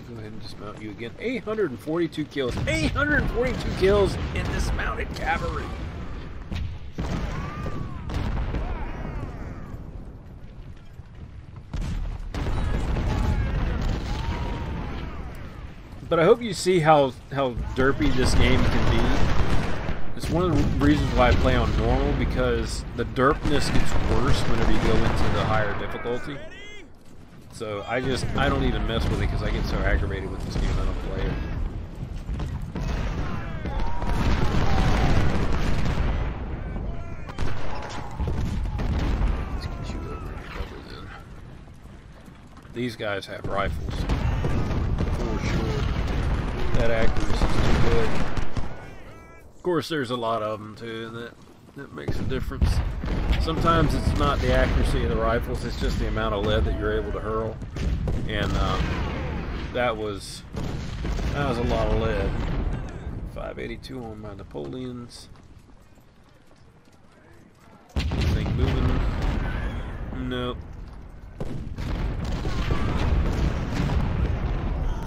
Go ahead and dismount you again. 842 kills. 842 kills in dismounted cavalry. But I hope you see how derpy this game can be. It's one of the reasons why I play on normal, because the derpness gets worse whenever you go into the higher difficulty. So I don't even mess with it because I get so aggravated with this game I don't play it. Let's get you over here, cover then. These guys have rifles, for sure. That accuracy is too good. Of course, there's a lot of them too, and that makes a difference. Sometimes it's not the accuracy of the rifles, it's just the amount of lead that you're able to hurl. And that was a lot of lead. 582 on my Napoleons. Anything moving? Nope.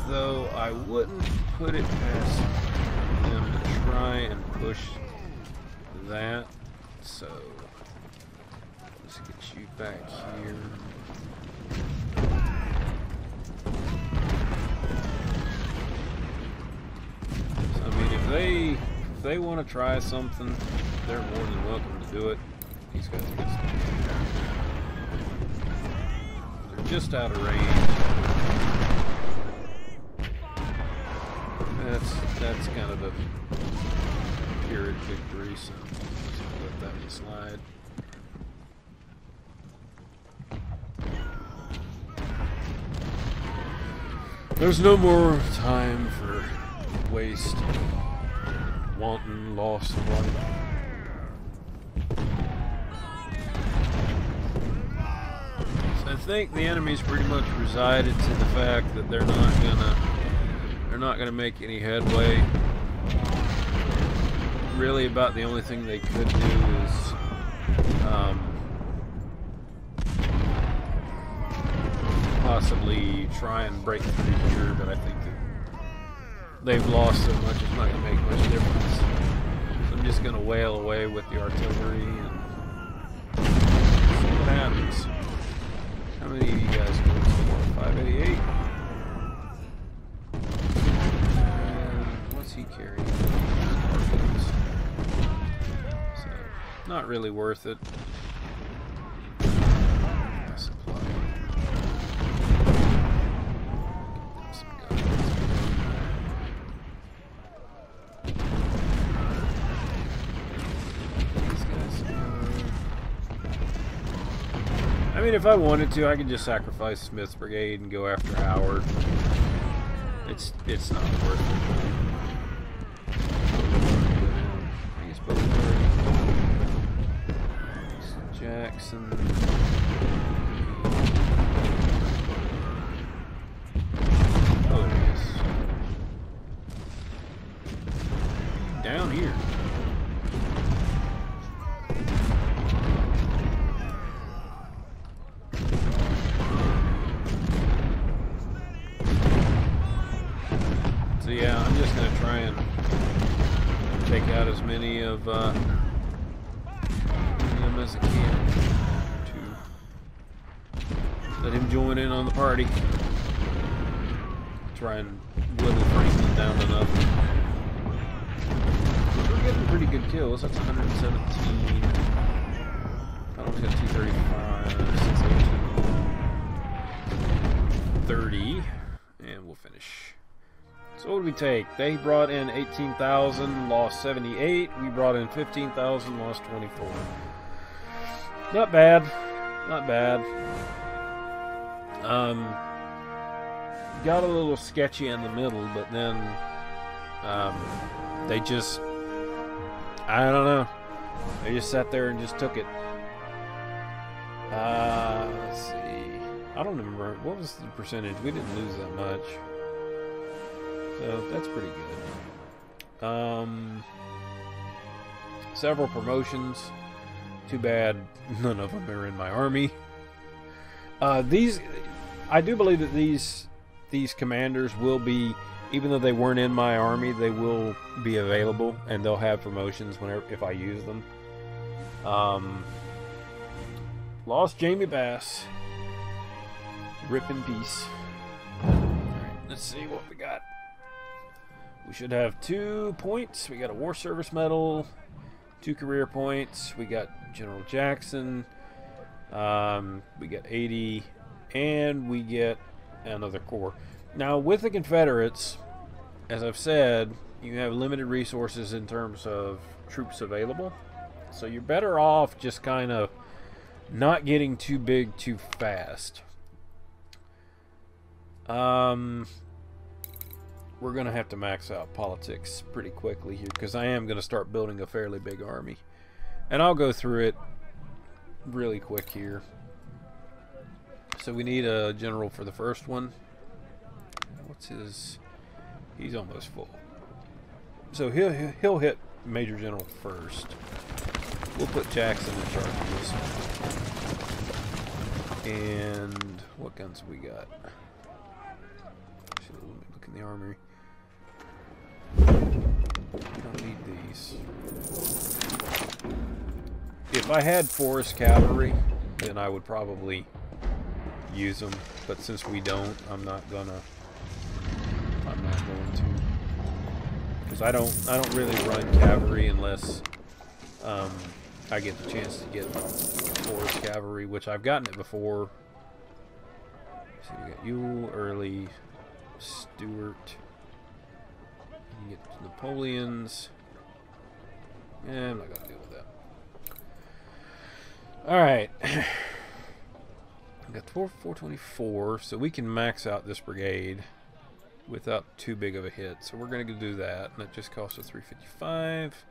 Though I wouldn't put it past them to try and push that. So let's get you back here. So, I mean, if they want to try something, they're more than welcome to do it. These guys are just, they're just out of range. That's kind of a Pyrrhic victory, so let's let that one slide. There's no more time for waste, wanton loss of life. So I think the enemy's pretty much resided to the fact that they're not gonna make any headway. Really, about the only thing they could do is possibly try and break through here, but I think that they've lost so much it's not gonna make much difference. So I'm just gonna wail away with the artillery and see what happens. How many of you guys go for 588? He carrying so not really worth it. Supply. Some guns. These guys I mean, if I wanted to, I could just sacrifice Smith's brigade and go after Howard. It's not worth it. Jackson. Oh, down here? So yeah, I'm just gonna try and take out as many of them as I can to let him join in on the party. Try and whittle Franklin down enough. We're getting pretty good kills. That's 117. I almost got 235. 30. And we'll finish. So what did we take? They brought in 18,000, lost 78. We brought in 15,000, lost 24. Not bad. Not bad. Got a little sketchy in the middle, but then they just, I don't know. They just sat there and just took it. Let's see. I don't remember. What was the percentage? We didn't lose that much. So that's pretty good. Several promotions. Too bad none of them are in my army. I do believe that these commanders will be, even though they weren't in my army, they will be available and they'll have promotions if I use them. Lost Jamie Bass. Rip in peace. Alright, let's see what we got. We should have 2 points. We got a War Service Medal, 2 career points. We got General Jackson. We get 80, and we get another corps. Now, with the Confederates, as I've said, you have limited resources in terms of troops available. So you're better off just kind of not getting too big too fast. We're going to have to max out politics pretty quickly here, because I am going to start building a fairly big army. And I'll go through it really quick here. So we need a general for the first one. What's his? He's almost full. So he'll hit Major General first. We'll put Jackson in charge of this. And what guns we got? Let me look in the armory. We don't need these. If I had forest cavalry, then I would probably use them. But since we don't, I'm not going to. Because I don't really run cavalry unless I get the chance to get forest cavalry, which I've gotten it before. So we got Ewell, Early, Stewart. You get Napoleons. Yeah, I'm not gonna deal with that. Alright. We got 424, so we can max out this brigade without too big of a hit. So we're gonna go do that, and that just costs us 355.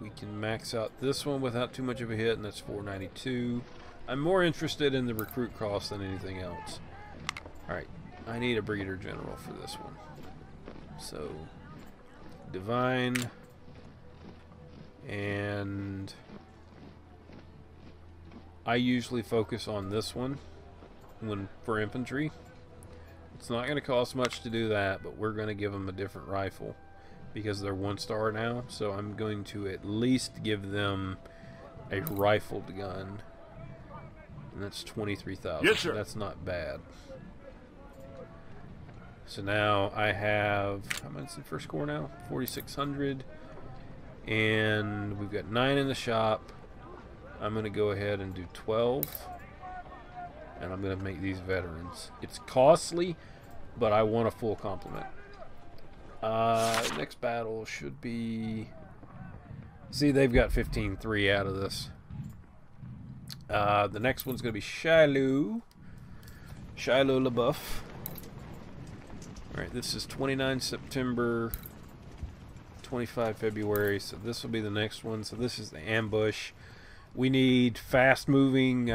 We can max out this one without too much of a hit, and that's 492. I'm more interested in the recruit cost than anything else. Alright, I need a brigadier general for this one. So, Divine, and I usually focus on this one for infantry. It's not going to cost much to do that, but we're going to give them a different rifle because they're 1-star now. So I'm going to at least give them a rifled gun, and that's 23,000. Yes, sir. That's not bad. So now I have, how much in first corps now? 4,600, and we've got 9 in the shop. I'm going to go ahead and do 12, and I'm going to make these veterans. It's costly, but I want a full complement. Next battle should be, see, they've got 15-3 out of this. The next one's going to be Shiloh LaBeouf. Alright, this is 29 September, 25 February, so this will be the next one. So this is the ambush. We need fast-moving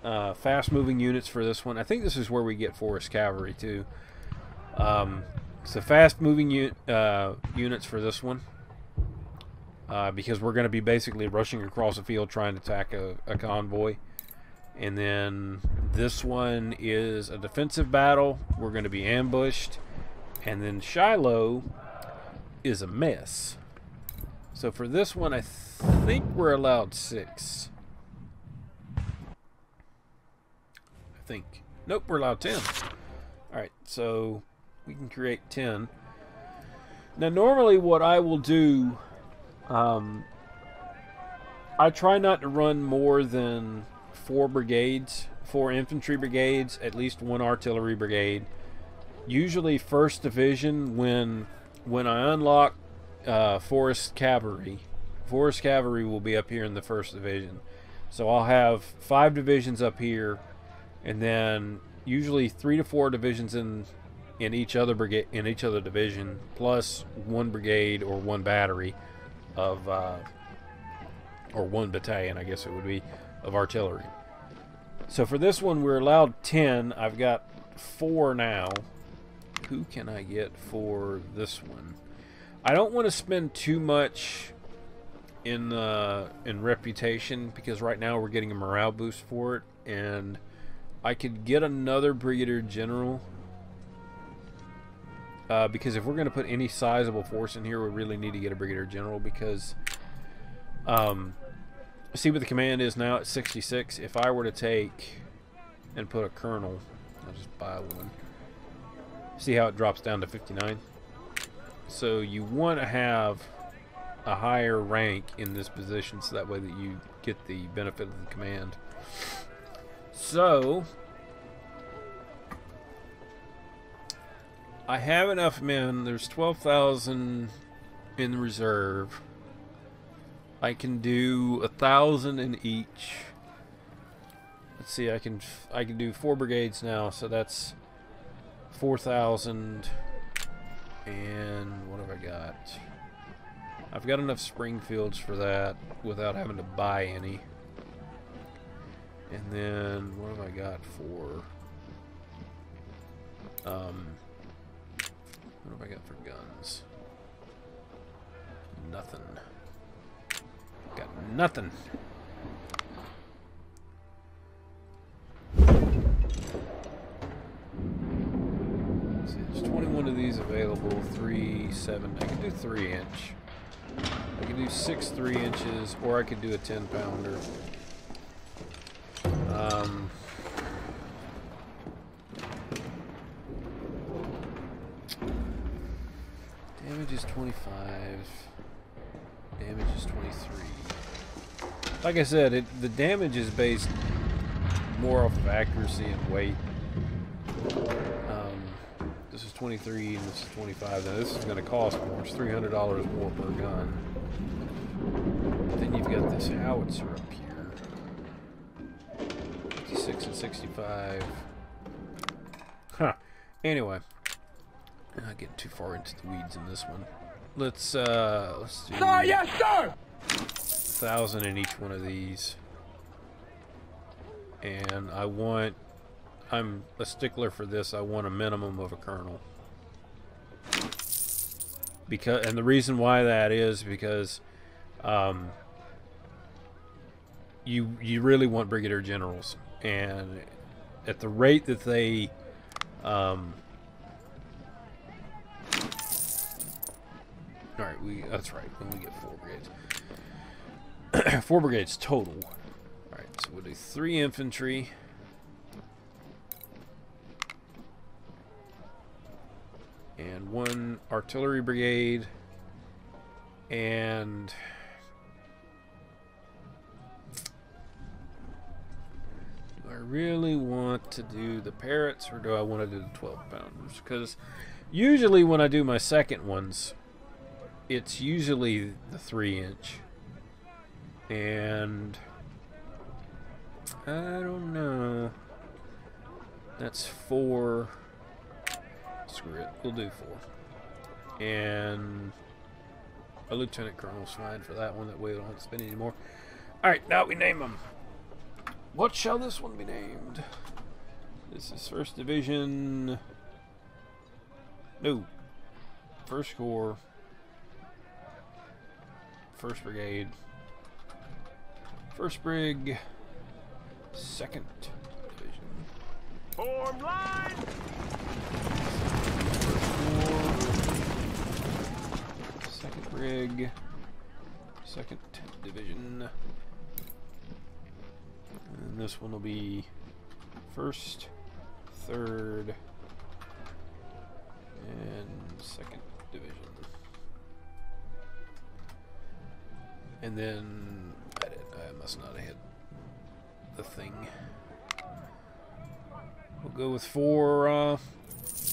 units for this one. I think this is where we get forest cavalry too. So fast-moving units for this one, because we're going to be basically rushing across the field trying to attack a convoy. And then this one is a defensive battle. We're going to be ambushed. And then Shiloh is a mess. So for this one, I think we're allowed 6. I think. Nope, we're allowed 10. Alright, so we can create 10. Now normally what I will do, I try not to run more than 4 brigades, 4 infantry brigades, at least 1 artillery brigade. Usually 1st Division, when I unlock Forest Cavalry will be up here in the 1st Division. So I'll have 5 divisions up here, and then usually 3 to 4 divisions in each other division, plus 1 brigade or 1 battery of or 1 battalion, I guess it would be, of artillery. So for this one, we're allowed 10. I've got 4 now. Who can I get for this one? I don't want to spend too much in reputation, because right now we're getting a morale boost for it, and I could get another brigadier general, because if we're going to put any sizable force in here, we really need to get a brigadier general, because see what the command is now at 66. If I were to take and put a colonel, I'll just buy one. See how it drops down to 59? So you want to have a higher rank in this position, so that way that you get the benefit of the command. So I have enough men. There's 12,000 in the reserve. I can do 1,000 in each. Let's see, I can do 4 brigades now, so that's 4,000. And what have I got? I've got enough Springfields for that without having to buy any. And then what have I got for what have I got for guns? Nothing. Got nothing. Let's see, there's 21 of these available. 3, 7. I can do 3-inch. I can do 6 3-inches, or I could do a 10-pounder. Damage is 25. Damage is 23. Like I said, the damage is based more off of accuracy and weight. This is 23 and this is 25. Now this is going to cost more. It's $300 more per gun. But then you've got this howitzer up here. 56 and 65. Huh. Anyway, I'm not getting too far into the weeds in this one. Let's do. Sir, yes, sir. 1,000 in each one of these, and I'm a stickler for this. I want a minimum of a colonel, and the reason why that is because you really want brigadier generals, and at the rate that they all right, that's right. When we get 4 brigades. 4 brigades total. Alright, so we'll do 3 infantry. And 1 artillery brigade. And do I really want to do the parrots, or do I want to do the 12-pounders? Because usually when I do my second ones, it's usually the 3-inch. And I don't know. That's 4. Screw it. We'll do 4. And a lieutenant colonel's fine for that one. That way we don't have to spend any more. Alright, now we name them. What shall this one be named? This is 1st Division. No. 1st Corps, 1st Brigade, 1st Brig, 2nd Division. Form line! 1st Corps, 2nd Brig, 2nd Division. And this one will be 1st, 3rd, and 2nd Division. And then I must not have hit the thing. We'll go with four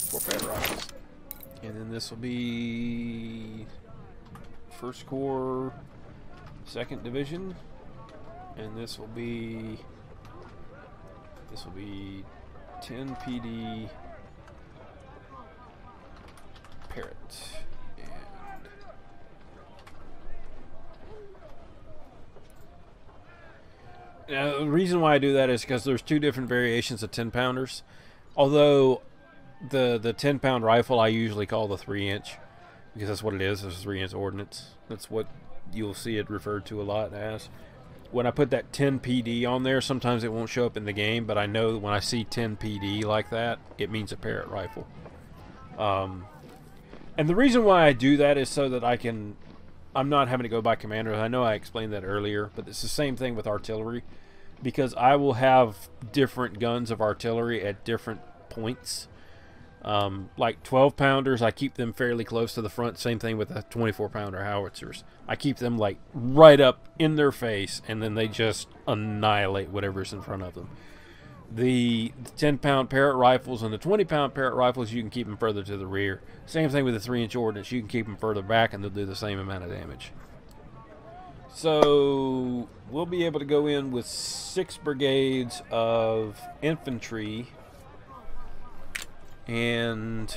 Confederate rifles. And then this will be 1st Corps, 2nd Division. And this will be 10 PD Parrot. Now, the reason why I do that is because there's 2 different variations of 10-pounders. Although the 10-pound rifle I usually call the 3-inch, because that's what it is. It's a 3-inch ordnance. That's what you'll see it referred to a lot as. When I put that 10 PD on there, sometimes it won't show up in the game, but I know that when I see 10 PD like that, it means a Parrot rifle. And the reason why I do that is so that I'm not having to go by commanders. I know I explained that earlier, but it's the same thing with artillery, because I will have different guns of artillery at different points. Like 12-pounders, I keep them fairly close to the front. Same thing with the 24-pounder howitzers. I keep them like right up in their face, and then they just annihilate whatever's in front of them. The 10-pound Parrot rifles and the 20-pound Parrot rifles, you can keep them further to the rear. Same thing with the 3-inch ordnance. You can keep them further back, and they'll do the same amount of damage. So we'll be able to go in with 6 brigades of infantry, and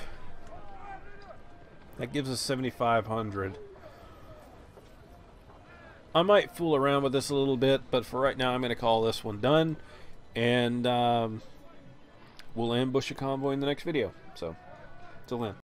that gives us 7,500. I might fool around with this a little bit, but for right now I'm going to call this one done, and we'll ambush a convoy in the next video. So, till then.